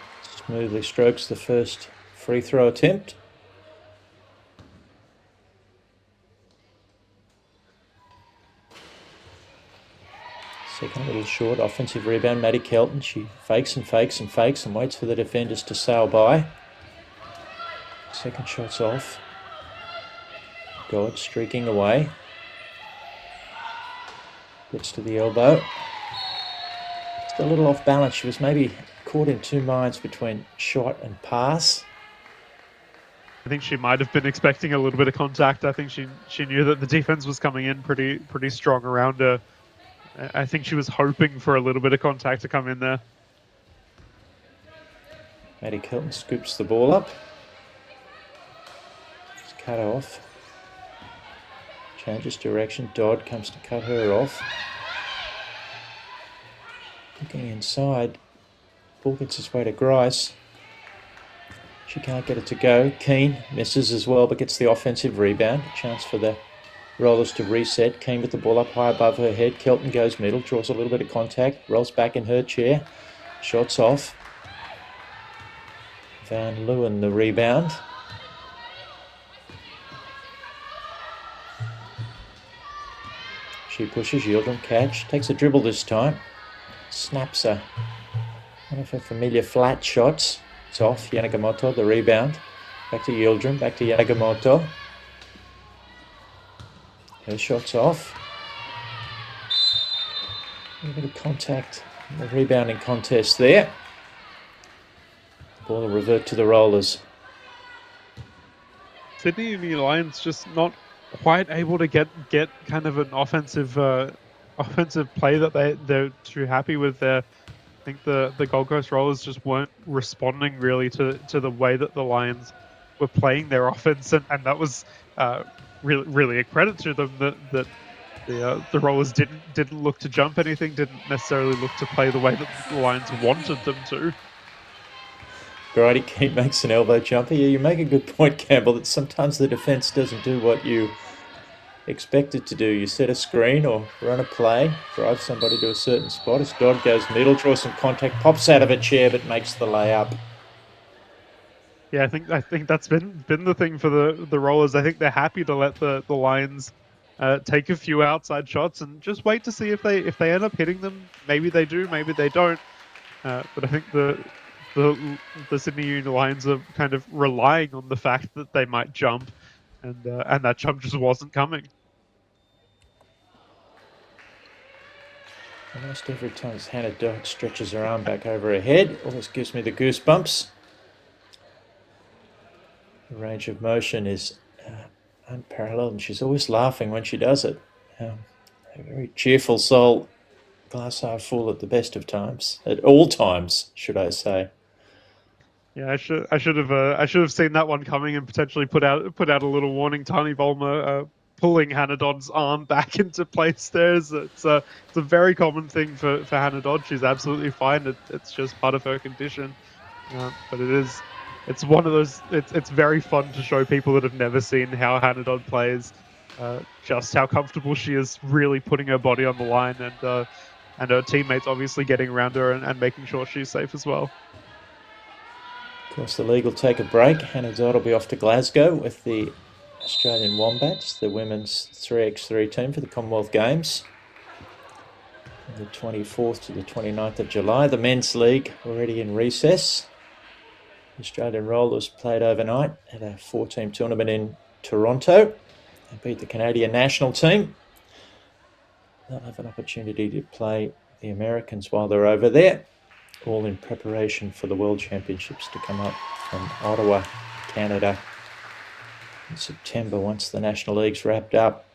smoothly strokes the first free throw attempt. Second a little short, offensive rebound, Maddie Kelton. She fakes and fakes and fakes and waits for the defenders to sail by. Second shot's off. Dodd streaking away. Gets to the elbow. Just a little off balance. She was maybe caught in 2 minds between shot and pass. I think she might have been expecting a little bit of contact. I think she knew that the defense was coming in pretty strong around her. I think she was hoping for a little bit of contact to come in there. Maddie Kelton scoops the ball up. It's cut off. Changes direction. Dodd comes to cut her off. Looking inside. Ball gets its way to Grice. She can't get it to go. Keane misses as well, but gets the offensive rebound. A chance for the Rollers to reset. Keane with the ball up high above her head. Kelton goes middle, draws a little bit of contact, rolls back in her chair. Shots off. Van Leeuwen the rebound. She pushes, Yildirim catch, takes a dribble this time. Snaps one of her familiar flat shots. It's off. Yanagamoto the rebound. Back to Yildirim, back to Yanagamoto. Her shot's off. A little bit of contact in the rebounding contest there. The ball will revert to the Rollers. Sydney Uni Lions just not quite able to get kind of an offensive play that they're too happy with there. I think the Gold Coast Rollers just weren't responding really to the way that the Lions were playing their offense, and that was really a credit to them that the Rollers didn't look to jump anything, didn't necessarily look to play the way that the Lions wanted them to. Brady Keane makes an elbow jumper. Yeah, you make a good point, Campbell, that sometimes the defence doesn't do what you expect it to do. You set a screen or run a play, drive somebody to a certain spot. As Dodd goes middle, draws some contact, pops out of a chair but makes the layup. Yeah, I think that's been the thing for the Rollers. I think they're happy to let the Lions take a few outside shots and just wait to see if they end up hitting them. Maybe they do, maybe they don't. But I think the the Sydney Uni Lions are kind of relying on the fact that they might jump, and that jump just wasn't coming. Almost every time Hannah Dodd stretches her arm back over her head, always gives me the goosebumps. The range of motion is unparalleled, and she's always laughing when she does it. A very cheerful soul, glass half full at the best of times, at all times, should I say. Yeah, I should have seen that one coming and potentially put out a little warning. Tani Volmer pulling Hannah Dodd's arm back into place there. It's a very common thing for Hannah Dodd. She's absolutely fine. It's just part of her condition. But it's one of those. It's very fun to show people that have never seen how Hannah Dodd plays, just how comfortable she is, really putting her body on the line, and her teammates obviously getting around her and making sure she's safe as well. Of course, the league will take a break. Hannah Dodd will be off to Glasgow with the Australian Wombats, the women's 3x3 team for the Commonwealth Games. From the 24th to the 29th of July. The men's league already in recess. The Australian Rollers played overnight at a 4-team tournament in Toronto. They beat the Canadian national team. They'll have an opportunity to play the Americans while they're over there, all in preparation for the World Championships to come up from Ottawa, Canada in September once the National League's wrapped up.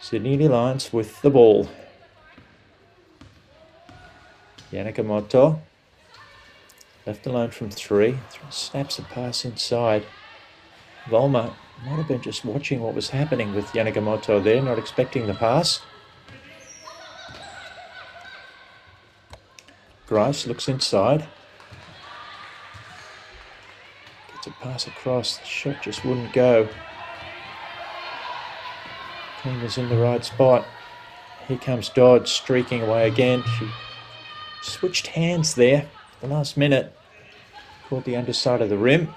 Sydney Uni Lions with the ball. Yannicka Motto, left alone from 3, snaps a pass inside. Volmer might have been just watching what was happening with Yannicka Motto there, not expecting the pass. Grice looks inside. Gets a pass across, the shot just wouldn't go. King was in the right spot. Here comes Dodd streaking away again. She switched hands there the last minute. Caught the underside of the rim.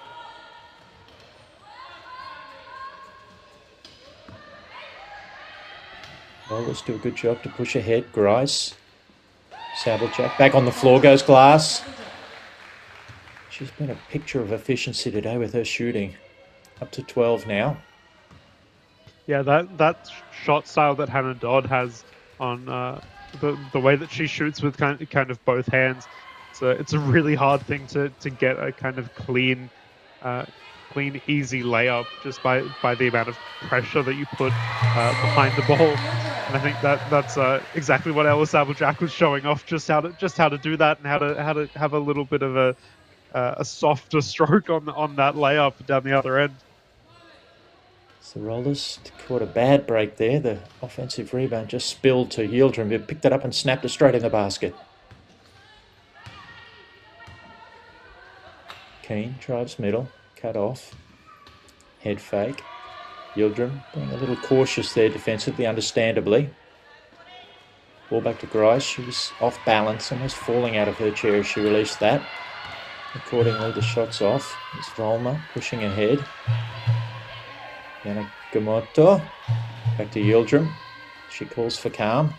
Rollers do a good job to push ahead. Grice. Sabeljack back on the floor goes Glass. She's been a picture of efficiency today with her shooting. Up to 12 now. Yeah, that shot style that Hannah Dodd has on the way that she shoots with kind of both hands. So it's a really hard thing to get a kind of clean, easy layup just by the amount of pressure that you put behind the ball. And I think that's exactly what Ella Sabeljack was showing off, just how to do that and how to have a little bit of a softer stroke on that layup down the other end. So the Rollers caught a bad break there. The offensive rebound just spilled to Yildirim, who picked it up and snapped it straight in the basket. Keane drives middle, cut off, head fake. Yildirim being a little cautious there defensively, understandably. Ball back to Grice. She was off balance, almost falling out of her chair as she released that. Accordingly, the shot's off. It's Volmer pushing ahead. Yannicka Motto. Back to Yildirim. She calls for calm.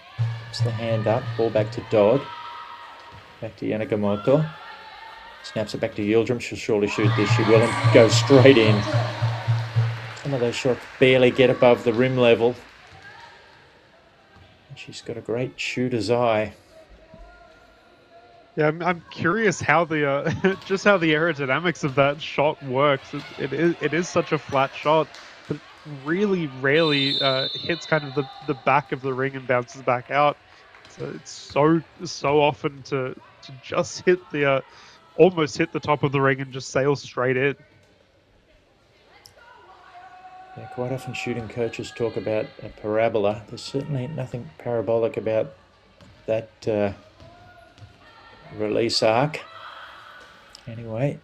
Puts the hand up. Ball back to Dodd. Back to Yannicka Motto. Snaps it back to Yildirim. She'll surely shoot this. She will, and go straight in. Some of those shots barely get above the rim level. She's got a great shooter's eye. Yeah, I'm curious how the just how the aerodynamics of that shot works. It is such a flat shot, but really rarely hits kind of the back of the ring and bounces back out. So it's so often to just hit the almost hit the top of the ring and just sail straight in. Yeah, quite often shooting coaches talk about a parabola. There's certainly nothing parabolic about that release arc. Anyway,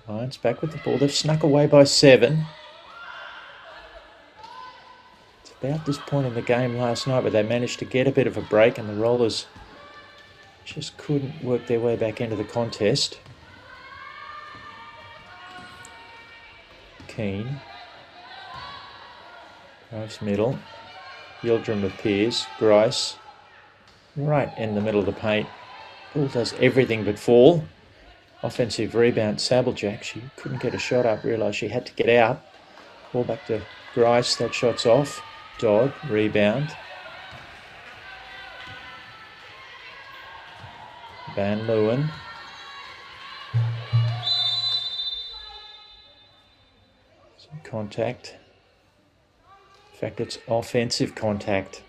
Lions back with the ball. They've snuck away by 7. It's about this point in the game last night where they managed to get a bit of a break and the Rollers just couldn't work their way back into the contest. Keane. Drives middle. Yildirim appears. Grice right in the middle of the paint. Ball does everything but fall. Offensive rebound. Sablejack, she couldn't get a shot up. Realised she had to get out. Ball back to Grice. That shot's off. Dodd, rebound. Van Leeuwen. Some contact. In fact, it's offensive contact.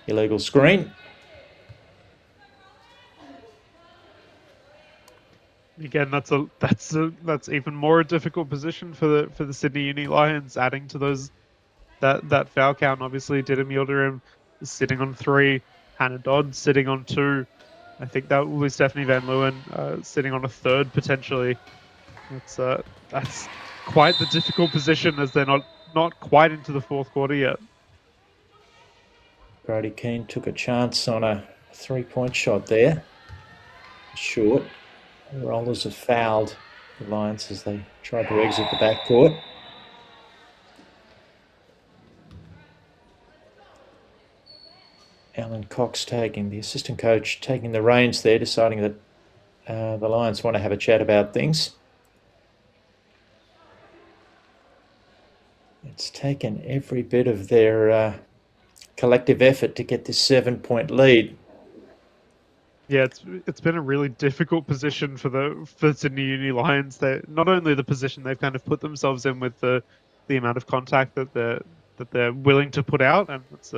Illegal screen. Again, that's even more a difficult position for the Sydney Uni Lions, adding to those that foul count. Obviously, Didem Yildirim is sitting on 3, Hannah Dodd sitting on 2. I think that will be Stephanie Van Leeuwen sitting on a 3rd potentially. That's quite the difficult position, as they're not quite into the 4th quarter yet. Brady Keane took a chance on a 3-point shot there. Short. The Rollers have fouled the Lions as they tried to exit the backcourt. Alan Cox the assistant coach, taking the reins there, deciding that the Lions want to have a chat about things. It's taken every bit of their collective effort to get this 7-point lead. Yeah, it's been a really difficult position for Sydney Uni Lions. They not only the position they've kind of put themselves in with the amount of contact that they're willing to put out, and that's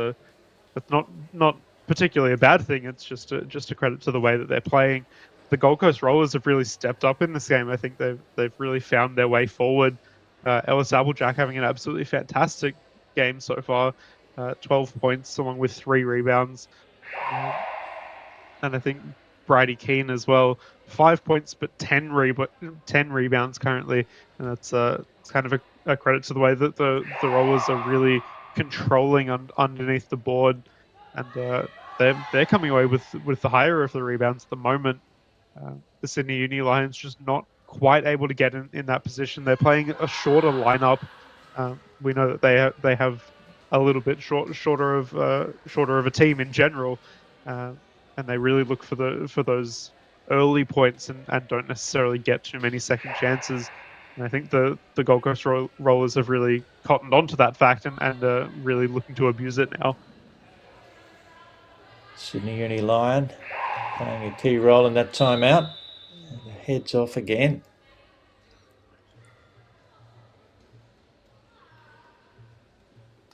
not particularly a bad thing. It's just a credit to the way that they're playing. The Gold Coast Rollers have really stepped up in this game. I think they've really found their way forward. Ellis Applejack having an absolutely fantastic game so far. 12 points along with 3 rebounds. And I think Brady Keane as well, 5 points but 10 rebounds currently, and that's kind of a credit to the way that the Rollers are really controlling underneath the board, and they're coming away with the higher of the rebounds at the moment. The Sydney Uni Lions just not quite able to get in that position. They're playing a shorter lineup. We know that they have a little bit shorter of a team in general. And they really look for those early points and don't necessarily get too many second chances. And I think the Gold Coast Rollers have really cottoned onto that fact and really looking to abuse it now. Sydney Uni Lion playing a key role in that timeout. And the heads off again.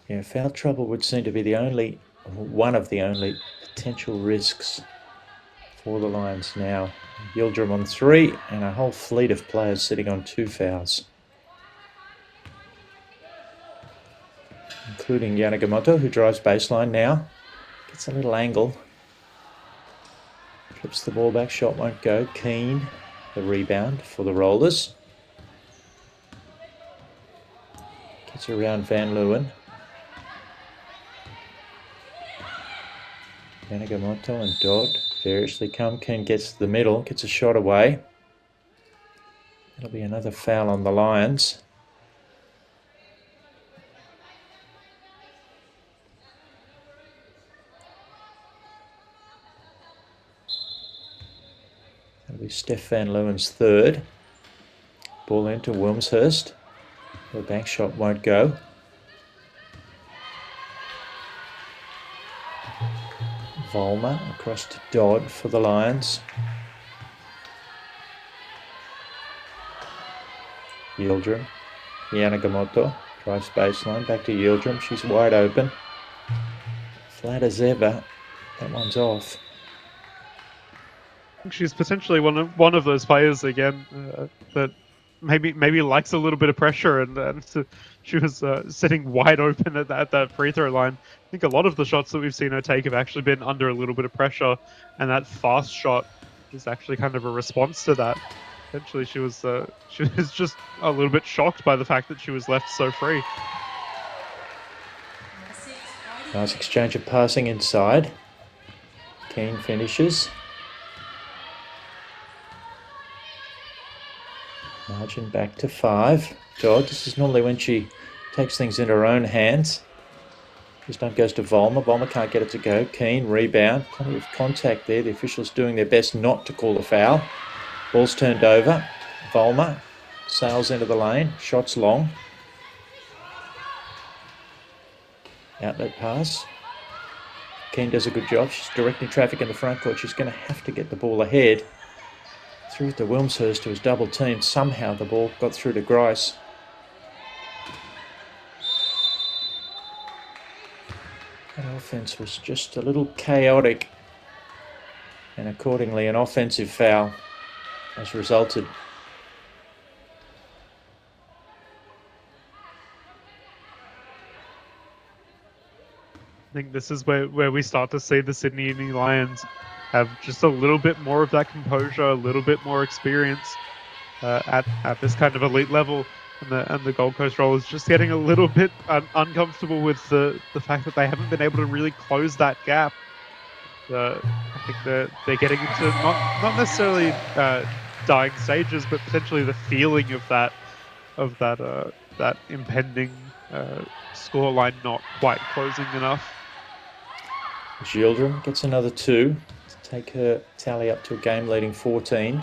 Yeah, foul trouble would seem to be one of the only potential risks for the Lions now. Yildirim on 3 and a whole fleet of players sitting on 2 fouls, including Yanagamoto, who drives baseline now. Gets a little angle. Flips the ball back, shot won't go. Keane, the rebound for the Rollers. Gets around Van Leeuwen. Yanagamoto and Dodd variously come. Keane gets to the middle, gets a shot away. That'll be another foul on the Lions. That'll be Steph Van Leeuwen's 3rd. Ball into Wilmshurst. The bank shot won't go. Volmer across to Dodd for the Lions. Yildirim. Yanagamoto drives baseline. Back to Yildirim. She's wide open. Flat as ever. That one's off. She's potentially one of those players again that maybe likes a little bit of pressure, and she was sitting wide open at that free throw line. I think a lot of the shots that we've seen her take have actually been under a little bit of pressure, and that fast shot is actually kind of a response to that. Essentially, she was just a little bit shocked by the fact that she was left so free. Nice exchange of passing inside. Keane finishes. Margin back to 5. Dodd, this is normally when she takes things in her own hands. This time goes to Volmer. Volmer can't get it to go. Keane, rebound. Plenty of contact there. The officials doing their best not to call the foul. Ball's turned over. Volmer sails into the lane. Shots long. Outlet pass. Keane does a good job. She's directing traffic in the front court. She's going to have to get the ball ahead. Through it to Wilmshurst, who was double teamed. Somehow the ball got through to Grice. That offense was just a little chaotic, and accordingly an offensive foul has resulted. I think this is where we start to see the Sydney Uni Lions have just a little bit more of that composure, a little bit more experience at this kind of elite level. And the Gold Coast Rollers just getting a little bit uncomfortable with the fact that they haven't been able to really close that gap. I think they're getting into not necessarily dying stages, but potentially the feeling of that impending scoreline not quite closing enough. Gildren gets another 2 to take her tally up to a game-leading 14.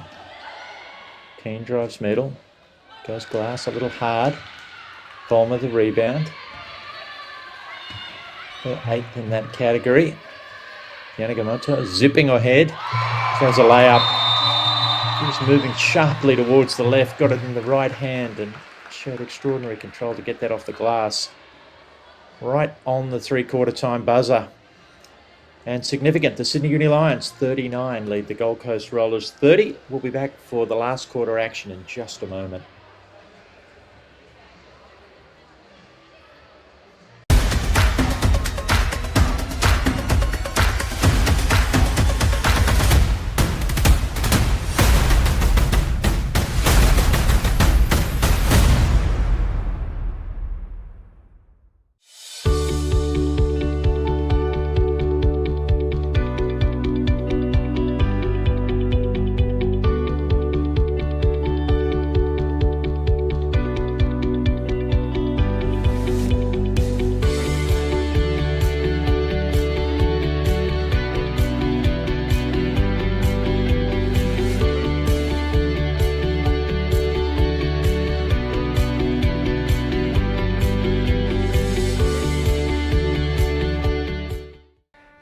Keane drives middle. Goes Glass a little hard. Volmer the rebound. Her 8th in that category. Yanagamoto zipping ahead. Throws a layup. He's moving sharply towards the left. Got it in the right hand and showed extraordinary control to get that off the glass. Right on the three-quarter time buzzer. And significant, the Sydney Uni Lions 39 lead the Gold Coast Rollers 30. We'll be back for the last quarter action in just a moment.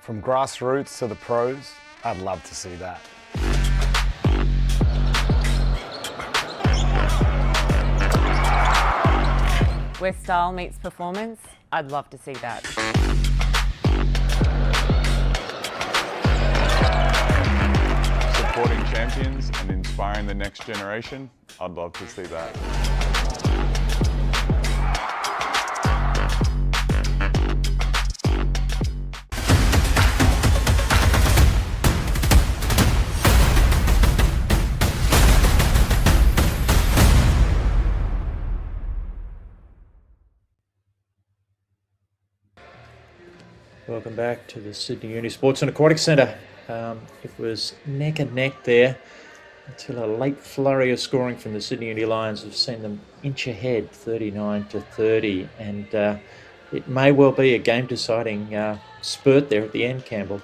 From grassroots to the pros, I'd love to see that. Where style meets performance, I'd love to see that. Supporting champions and inspiring the next generation, I'd love to see that. Welcome back to the Sydney Uni Sports and Aquatic Centre. It was neck and neck there until a late flurry of scoring from the Sydney Uni Lions have seen them inch ahead 39-30, and it may well be a game-deciding spurt there at the end, Campbell.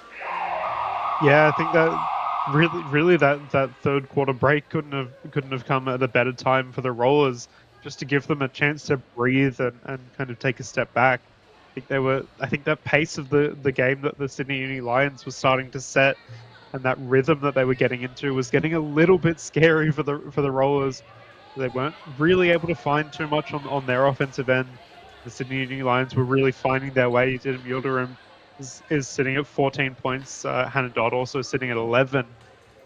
Yeah, I think that really that third quarter break couldn't have come at a better time for the Rollers, just to give them a chance to breathe and kind of take a step back. I think that pace of the game that the Sydney Uni Lions was starting to set, and that rhythm that they were getting into, was getting a little bit scary for the Rollers. They weren't really able to find too much on their offensive end. The Sydney Uni Lions were really finding their way. Didem Yildirim is sitting at 14 points. Hannah Dodd also sitting at 11,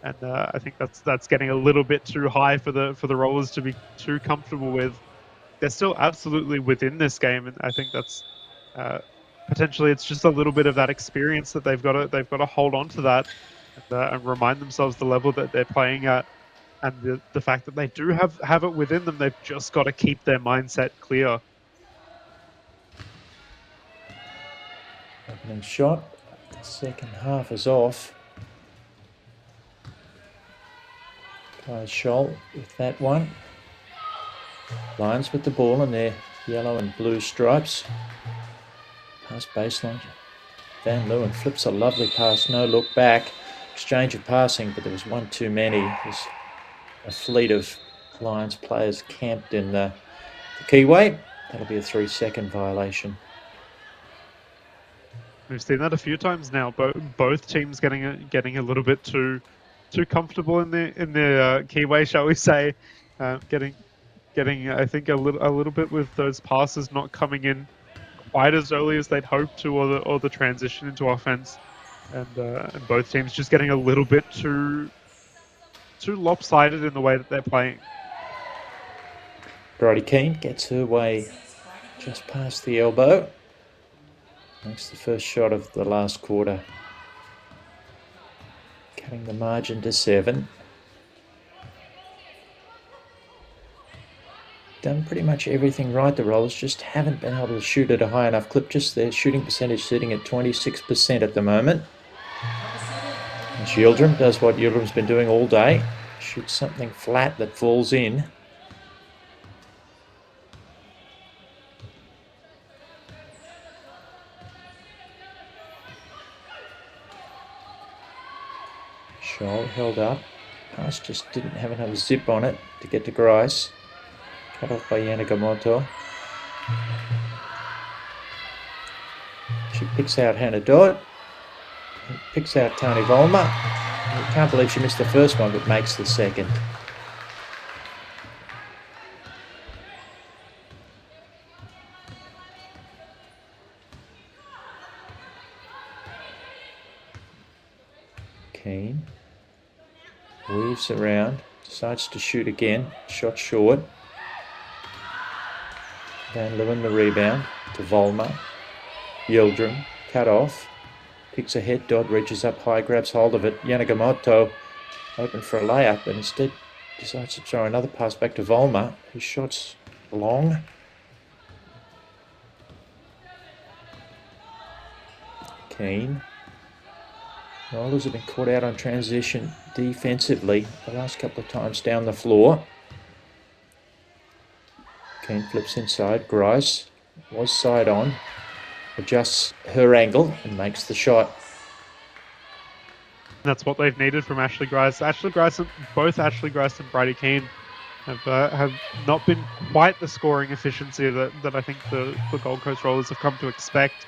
and I think that's getting a little bit too high for the Rollers to be too comfortable with. They're still absolutely within this game, and I think that's. Potentially, it's just a little bit of that experience that they've got to hold on to that and remind themselves the level that they're playing at, and the fact that they do have it within them. They've just got to keep their mindset clear. Opening shot, the second half is off. Kai Scholl with that one. Lions with the ball in their yellow and blue stripes. pass baseline. Van Leeuwen flips a lovely pass, no look back. Exchange of passing, but there was one too many. There's a fleet of Lions players camped in the keyway. That'll be a 3-second violation. We've seen that a few times now. Both teams getting a little bit too comfortable in their keyway, shall we say? Getting I think a little bit with those passes not coming in quite as early as they'd hoped to, or the transition into offense, and both teams just getting a little bit too lopsided in the way that they're playing. Bridie Keane gets her way just past the elbow. Makes the first shot of the last quarter. Cutting the margin to 7. Done pretty much everything right, the Rollers. Just haven't been able to shoot at a high enough clip. Just their shooting percentage sitting at 26% at the moment. As Yildirim does what Yildirim's been doing all day. Shoots something flat that falls in. Scholl held up. Pass just didn't have enough zip on it to get to Grice. Cut off by Yanagamoto. She picks out Hannah Dodd. Picks out Tani Volmer. I can't believe she missed the first one, but makes the second. Keane weaves around, decides to shoot again, shot short. Van Leeuwen the rebound to Volmer. Yildirim cut off, picks ahead, Dodd reaches up high, grabs hold of it. Yanagamoto open for a layup, but instead decides to throw another pass back to Volmer, whose shot's long. Keane. Rollers have been caught out on transition defensively the last couple of times down the floor. Keane flips inside. Grice was side on, adjusts her angle and makes the shot. That's what they've needed from Ashley Grice. Both Ashley Grice and Bridie Keane have not been quite the scoring efficiency that I think the Gold Coast Rollers have come to expect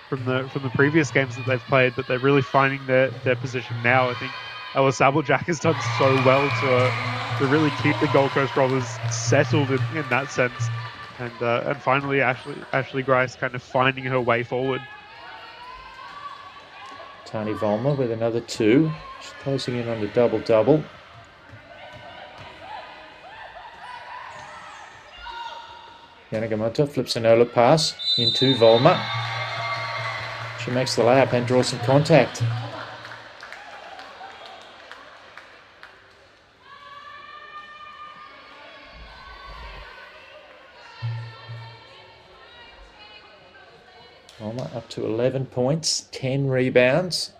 from the previous games that they've played, but they're really finding their position now. I think Ellis Applejack has done so well to really keep the Gold Coast Rollers settled in that sense, and finally Ashley Grice kind of finding her way forward. Tani Volmer with another 2. She's closing in on the double-double. Yanagamoto flips an early pass into Volmer. She makes the layup and draws some contact. Volmer up to 11 points, 10 rebounds.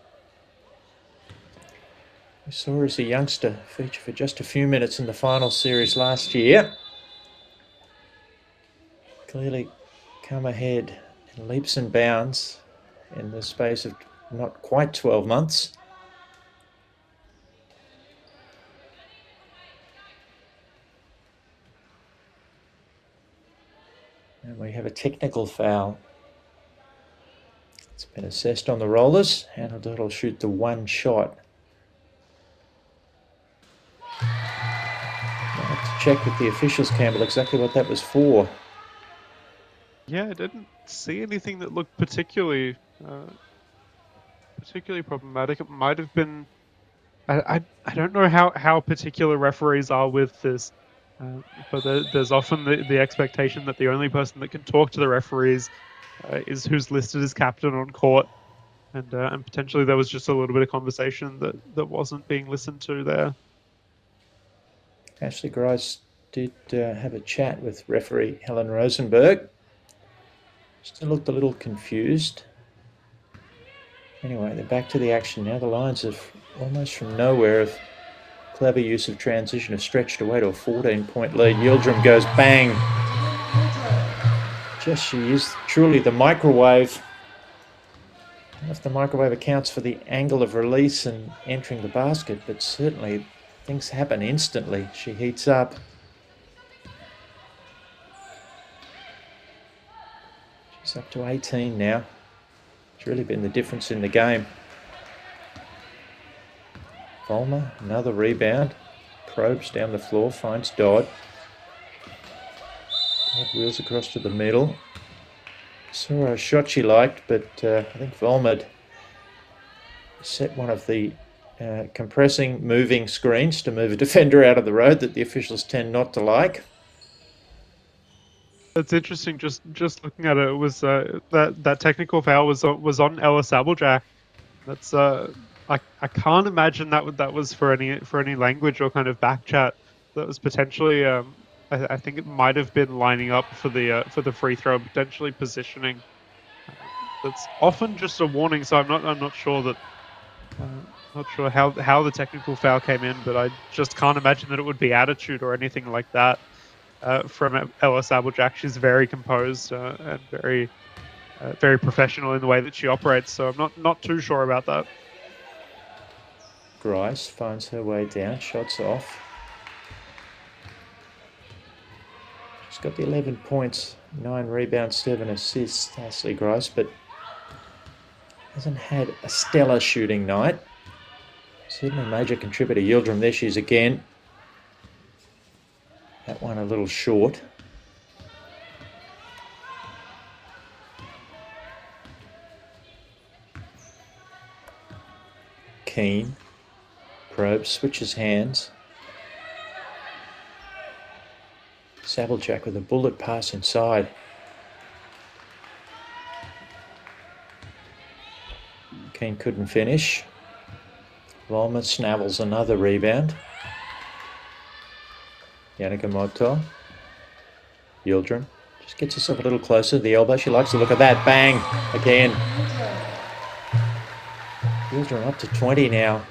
We saw her as a youngster feature for just a few minutes in the final series last year. Clearly come ahead in leaps and bounds in the space of not quite 12 months. And we have a technical foul. It's been assessed on the Rollers. Hannah Dodd will shoot the 1 shot. I'll have to check with the officials, Campbell, exactly what that was for. Yeah, I didn't see anything that looked particularly problematic. It might have been. I don't know how particular referees are with this, but there's often the expectation that the only person that can talk to the referees is who's listed as captain on court, and potentially there was just a little bit of conversation that wasn't being listened to there. Ashley Grice did have a chat with referee Helen Rosenberg. Still looked a little confused. Anyway, they're back to the action now. The Lions have almost from nowhere, of clever use of transition, have stretched away to a 14-point lead. Yildirim goes bang. She is truly the microwave. If the microwave accounts for the angle of release and entering the basket, but certainly things happen instantly. She heats up. She's up to 18 now. It's really been the difference in the game. Vollmer, another rebound. Probes down the floor, finds Dodd. Dodd wheels across to the middle. Saw a shot she liked, but I think Vollmer set one of the compressing, moving screens to move a defender out of the road that the officials tend not to like. It's interesting. Just looking at it, it was that technical foul was on Ellis Applejack. That's I can't imagine that was for any language or kind of back chat. That was potentially I think it might have been lining up for the free throw, potentially positioning. That's often just a warning, so I'm not sure that not sure how the technical foul came in, but I just can't imagine that it would be attitude or anything like that from Ellis Applejack. She's very composed and very professional in the way that she operates, so I'm not too sure about that. Grice finds her way down, shots off. She's got the 11 points, 9 rebounds, 7 assists, Ashley Grice, but hasn't had a stellar shooting night. Certainly a major contributor. Yildirim, there she is again. That one a little short. Keane. Probes, switches hands. Applejack with a bullet pass inside. Keane couldn't finish. Vollmer snavels another rebound. Yanagamoto. Yildirim just gets herself a little closer to the elbow. She likes to look at that. Bang! Again. Yildirim up to 20 now.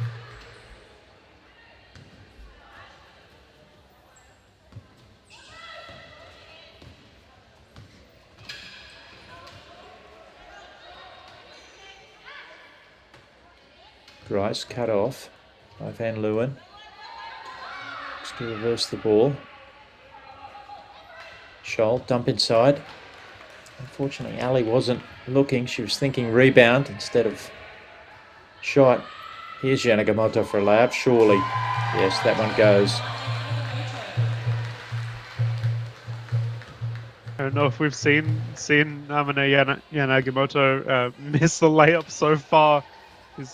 Grice cut off by Van Leeuwen. Looks to reverse the ball. Scholl, dump inside. Unfortunately, Ali wasn't looking. She was thinking rebound instead of shot. Here's Yanagamoto for a layup, surely. Yes, that one goes. I don't know if we've seen Amina Yanagamoto miss the layup so far.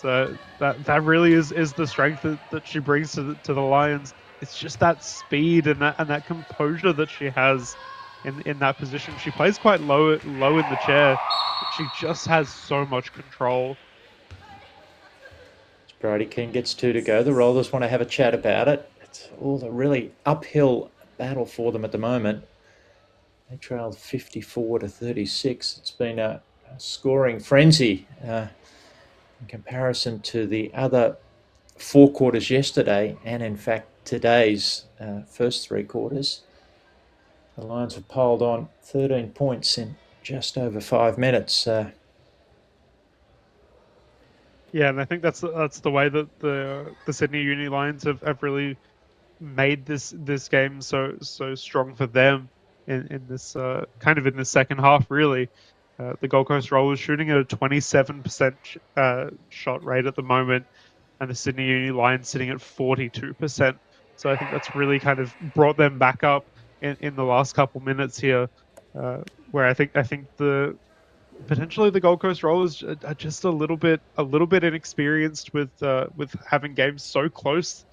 That really is the strength that she brings to the Lions. It's just that speed and that composure that she has in that position. She plays quite low in the chair. But she just has so much control. Brody Keane gets 2 to go. The Rollers want to have a chat about it. It's all a really uphill battle for them at the moment. They trailed 54 to 36. It's been a scoring frenzy. In comparison to the other 4 quarters yesterday, and in fact today's first 3 quarters, the Lions have piled on 13 points in just over 5 minutes. Yeah, and I think that's the way that the Sydney Uni Lions have really made this game so strong for them in this kind of in the second half, really. The Gold Coast Rollers shooting at a 27% shot rate at the moment, and the Sydney Uni Lions sitting at 42%. So I think that's really kind of brought them back up in the last couple minutes here, where I think potentially the Gold Coast Rollers are just a little bit inexperienced with having games so close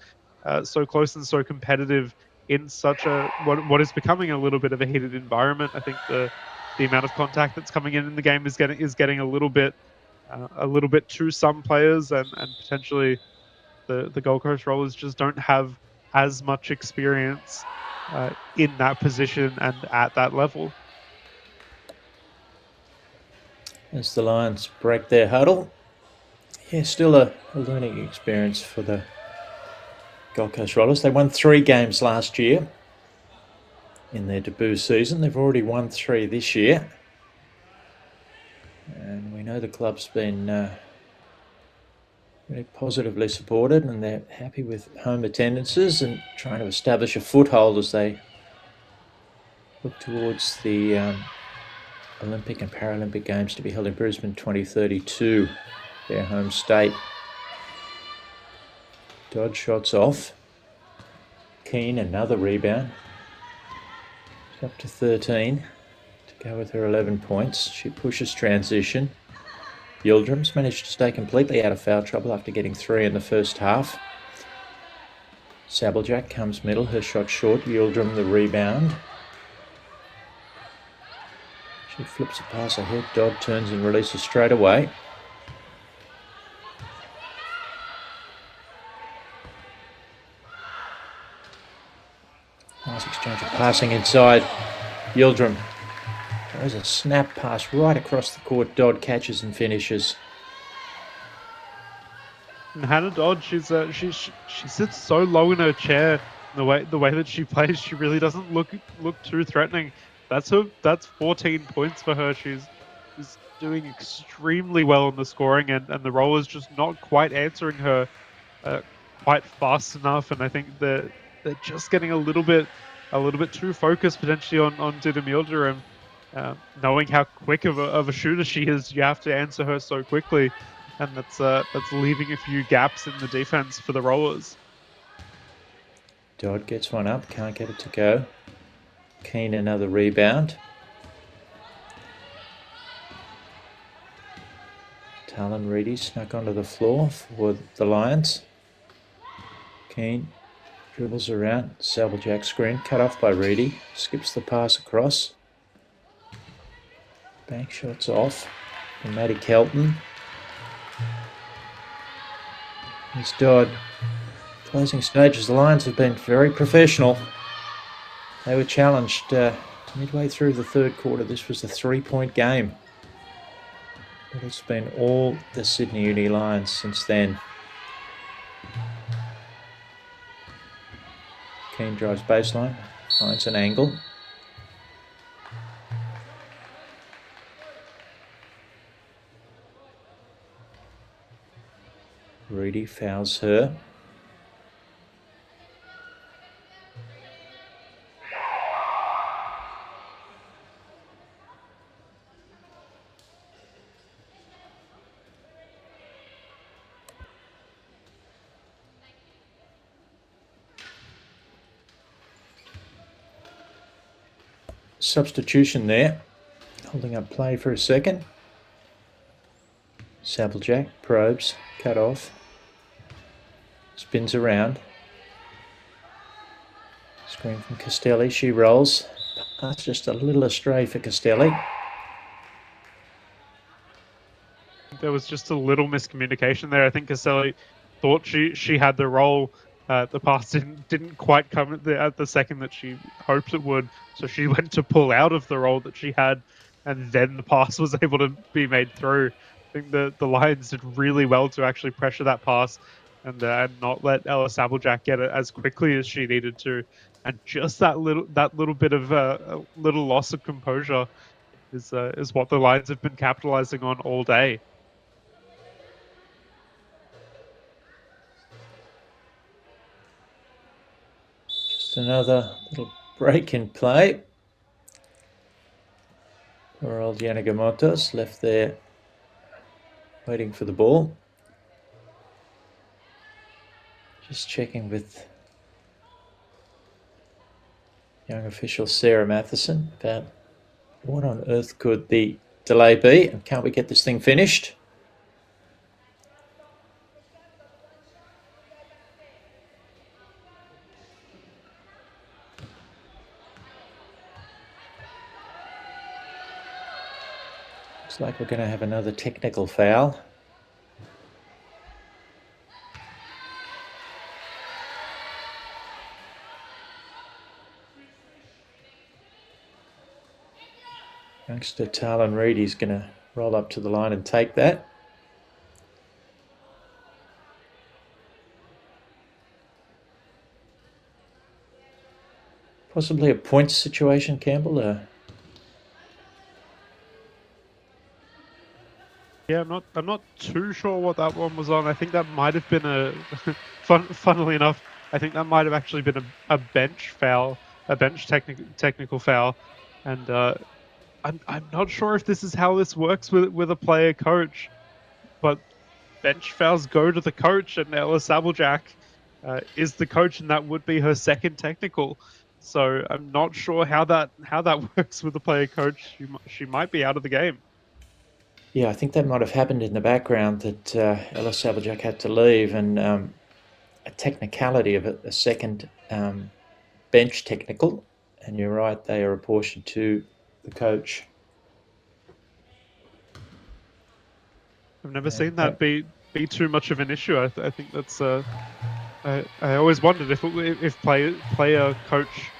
and so competitive in such a what is becoming a little bit of a heated environment. I think the amount of contact that's coming in the game is getting a little bit to some players, and potentially the Gold Coast Rollers just don't have as much experience in that position and at that level. As the Lions break their huddle. Yeah, still a learning experience for the Gold Coast Rollers. They won 3 games last year in their debut season. They've already won 3 this year. And we know the club's been very positively supported, and they're happy with home attendances and trying to establish a foothold as they look towards the Olympic and Paralympic Games to be held in Brisbane 2032, their home state. Dodd shots off. Keane, another rebound. She's up to 13 to go with her 11 points. She pushes transition. Yildirim's managed to stay completely out of foul trouble after getting 3 in the first half. Sabeljack comes middle, her shot short. Yildirim the rebound. She flips a pass ahead. Dodd turns and releases straight away. Nice exchange of passing inside. Yildirim throws a snap pass right across the court. Dodd catches and finishes. And Hannah Dodd, she sits so low in her chair. The way that she plays, she really doesn't look too threatening. That's 14 points for her. She's doing extremely well in the scoring, and the rollers just not quite answering her quite fast enough. And I think they're just getting a little bit too focused potentially on Didem Yildirim. Knowing how quick of a shooter she is, you have to answer her so quickly, and that's leaving a few gaps in the defense for the rollers. Dodd gets one up, can't get it to go. Keane another rebound. Talon Reedy snuck onto the floor for the Lions. Keane dribbles around, Sabeljack screen, cut off by Reedy, skips the pass across. Bank shots off from Maddie Kelton. Here's Dodd. Closing stages, the Lions have been very professional. They were challenged midway through the third quarter. This was a 3-point game. But it's been all the Sydney Uni Lions since then. Keane drives baseline, finds an angle. Reedy fouls her. Substitution there, holding up play for a second. Sabeljack probes, cut off, spins around. Screen from Castelli, she rolls. Pass just a little astray for Castelli. There was just a little miscommunication there. I think Castelli thought she had the roll. The pass didn't quite come at the second that she hoped it would, so she went to pull out of the roll that she had, and then the pass was able to be made through. I think the Lions did really well to actually pressure that pass and not let Ella Sabeljack get it as quickly as she needed to, and just that little bit of a little loss of composure is what the Lions have been capitalizing on all day. Another little break in play. Poor old Yanagamotos left there waiting for the ball. Just checking with young official Sarah Matheson about what on earth could the delay be, and can't we get this thing finished? Looks like we're going to have another technical foul. Youngster Talon Reedy's going to roll up to the line and take that. Possibly a points situation, Campbell. Yeah, I'm not too sure what that one was on. I think that might have been a funnily enough, I think that might have actually been a bench foul, a bench technical foul, and I'm not sure if this is how this works with a player coach, but bench fouls go to the coach, and Ella Sabeljack is the coach, and that would be her second technical. So I'm not sure how that works with the player coach. She might be out of the game. Yeah, I think that might have happened in the background that Ella Sabeljack had to leave, and a technicality of a second bench technical. And you're right, they are apportioned to the coach. I've never seen that be too much of an issue. I think that's I always wondered if player coach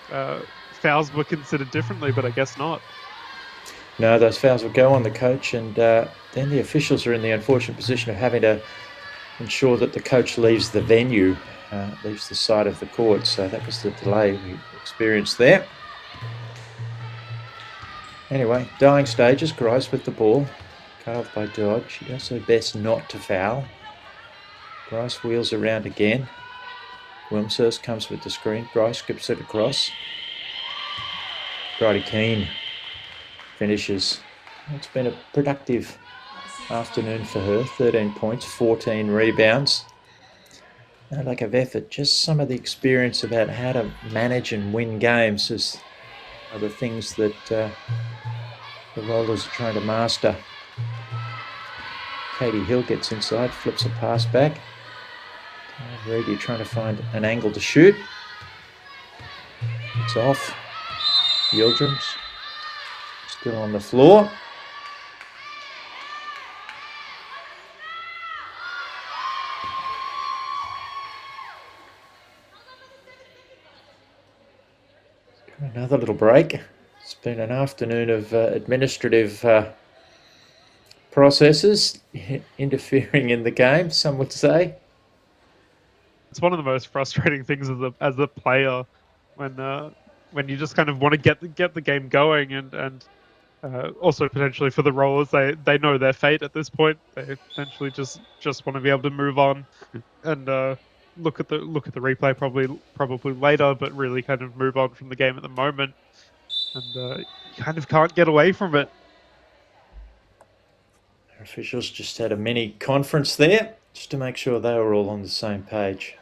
fouls were considered differently, but I guess not. No, those fouls will go on the coach, and then the officials are in the unfortunate position of having to ensure that the coach leaves the venue, leaves the side of the court. So that was the delay we experienced there. Anyway, dying stages, Grice with the ball. Cut off by Dodd. She does her best not to foul. Grice wheels around again. Wilmshurst comes with the screen. Grice skips it across. Bridie Keane finishes. It's been a productive afternoon for her. 13 points, 14 rebounds. No lack of effort. Just some of the experience about how to manage and win games are the things that the Rollers are trying to master. Katie Hill gets inside, flips a pass back. Reedy trying to find an angle to shoot. It's off. Yildrim's still on the floor. Another little break. It's been an afternoon of administrative processes interfering in the game, some would say. It's one of the most frustrating things as a player when you just kind of want to get the game going, and also potentially for the Rollers, they know their fate at this point. They potentially just want to be able to move on and look at the replay probably later, but really kind of move on from the game at the moment. And you kind of can't get away from it. Our officials just had a mini conference there just to make sure they were all on the same page.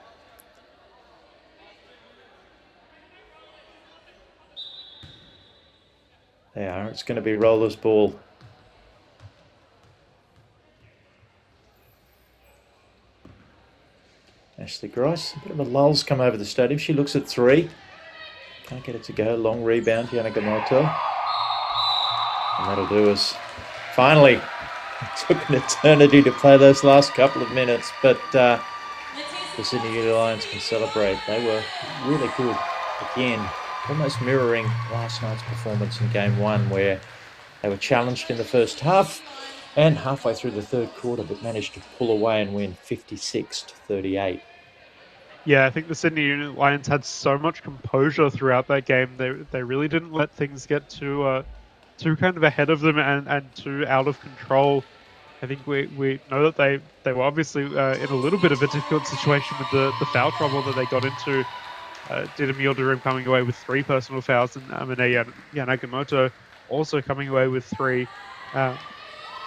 They are. It's going to be Rollers ball. Ashley Grice, a bit of a lull's come over the stadium. She looks at three. Can't get it to go. Long rebound, Yana Gamoto. And that'll do us. Finally, it took an eternity to play those last couple of minutes, but the Sydney Uni Lions can celebrate. They were really good again, almost mirroring last night's performance in game one, where they were challenged in the first half and halfway through the third quarter, but managed to pull away and win 56-38. Yeah, I think the Sydney Uni Lions had so much composure throughout that game. They really didn't let things get too kind of ahead of them and too out of control. I think we know that they were obviously in a little bit of a difficult situation with the foul trouble that they got into. Didam Yildirim coming away with 3 personal fouls, and Amine Yanagamoto also coming away with 3. But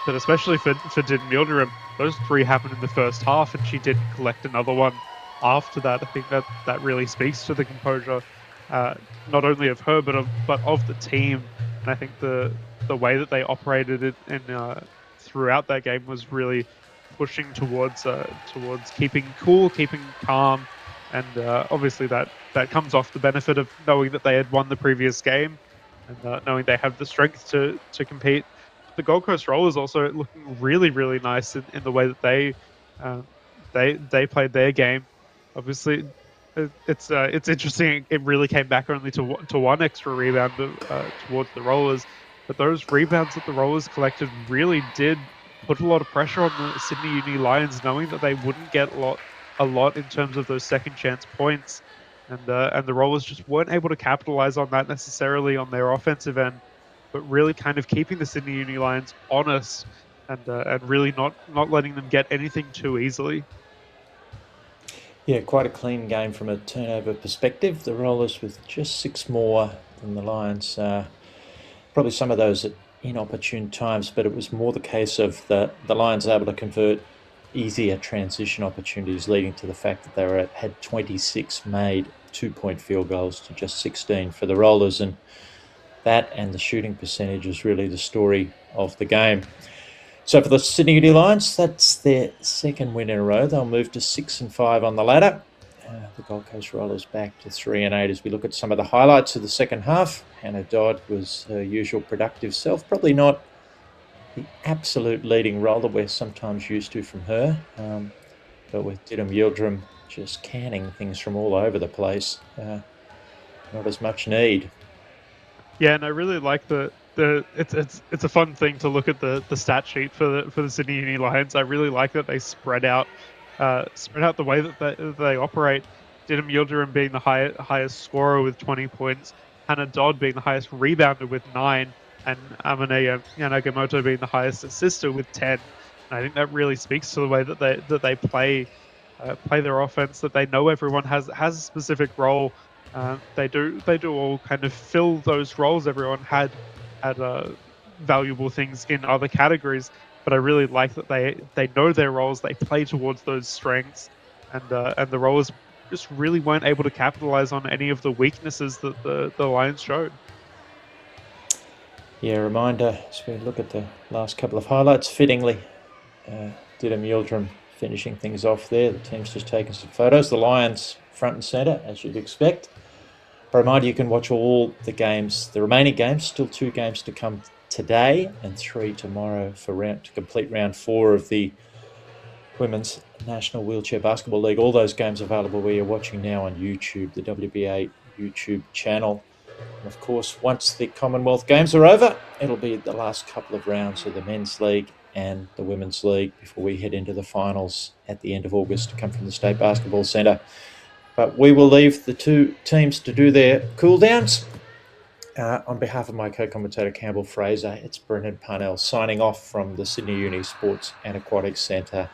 especially for Didam Yildirim, those 3 happened in the first half, and she didn't collect another one after that. I think that really speaks to the composure, not only of her but of the team. And I think the way that they operated it throughout that game was really pushing towards keeping cool, keeping calm, and obviously that comes off the benefit of knowing that they had won the previous game and knowing they have the strength to compete. The Gold Coast Rollers also looking really, really nice in the way that they played their game. Obviously, it's interesting. It really came back only to one extra rebound towards the Rollers, but those rebounds that the Rollers collected really did put a lot of pressure on the Sydney Uni Lions, knowing that they wouldn't get a lot in terms of those second chance points, and the Rollers just weren't able to capitalize on that necessarily on their offensive end, but really kind of keeping the Sydney Uni Lions honest and really not letting them get anything too easily. Yeah, quite a clean game from a turnover perspective. The Rollers with just 6 more than the Lions. Probably some of those at inopportune times, but it was more the case of the Lions able to convert easier transition opportunities, leading to the fact that they had 26 made 2-point field goals to just 16 for the Rollers, and that and the shooting percentage is really the story of the game. So for the Sydney Uni Lions, that's their second win in a row. They'll move to 6-5 on the ladder. The Gold Coast Rollers back to 3-8 as we look at some of the highlights of the second half. Hannah Dodd was her usual productive self, probably not the absolute leading role that we're sometimes used to from her, but with Didham Yildirim just canning things from all over the place, not as much need. Yeah, and I really like it's a fun thing to look at the stat sheet for the Sydney Uni Lions. I really like that they spread out the way that they operate. Didham Yildirim being the highest scorer with 20 points, Hannah Dodd being the highest rebounder with 9, and Amane Yanagimoto being the highest assister with 10. And I think that really speaks to the way that they play their offense. That they know everyone has a specific role. They do all kind of fill those roles. Everyone had valuable things in other categories, but I really like that they know their roles. They play towards those strengths, and the Rollers just really weren't able to capitalize on any of the weaknesses that the Lions showed. Yeah, reminder as we look at the last couple of highlights, fittingly, Didham Yildirim finishing things off there. The team's just taken some photos. The Lions front and centre, as you'd expect. A reminder, you can watch all the games, the remaining games, still 2 games to come today and 3 tomorrow to complete round 4 of the Women's National Wheelchair Basketball League. All those games available where you're watching now on YouTube, the WBA YouTube channel. And of course, once the Commonwealth Games are over, it'll be the last couple of rounds of the Men's League and the Women's League before we head into the finals at the end of August to come from the State Basketball Centre. But we will leave the 2 teams to do their cool downs. On behalf of my co-commentator Campbell Fraser, it's Brendan Parnell signing off from the Sydney Uni Sports and Aquatics Centre.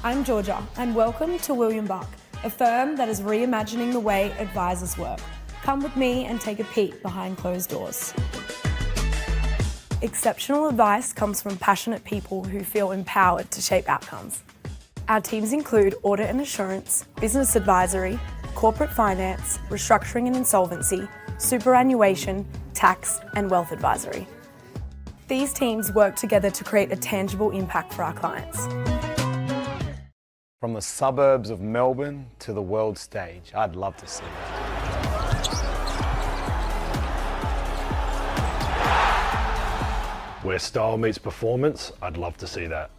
I'm Georgia, and welcome to William Buck, a firm that is reimagining the way advisors work. Come with me and take a peek behind closed doors. Exceptional advice comes from passionate people who feel empowered to shape outcomes. Our teams include audit and assurance, business advisory, corporate finance, restructuring and insolvency, superannuation, tax, and wealth advisory. These teams work together to create a tangible impact for our clients. From the suburbs of Melbourne to the world stage, I'd love to see that. Where style meets performance, I'd love to see that.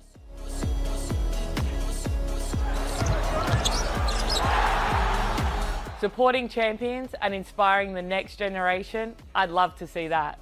Supporting champions and inspiring the next generation, I'd love to see that.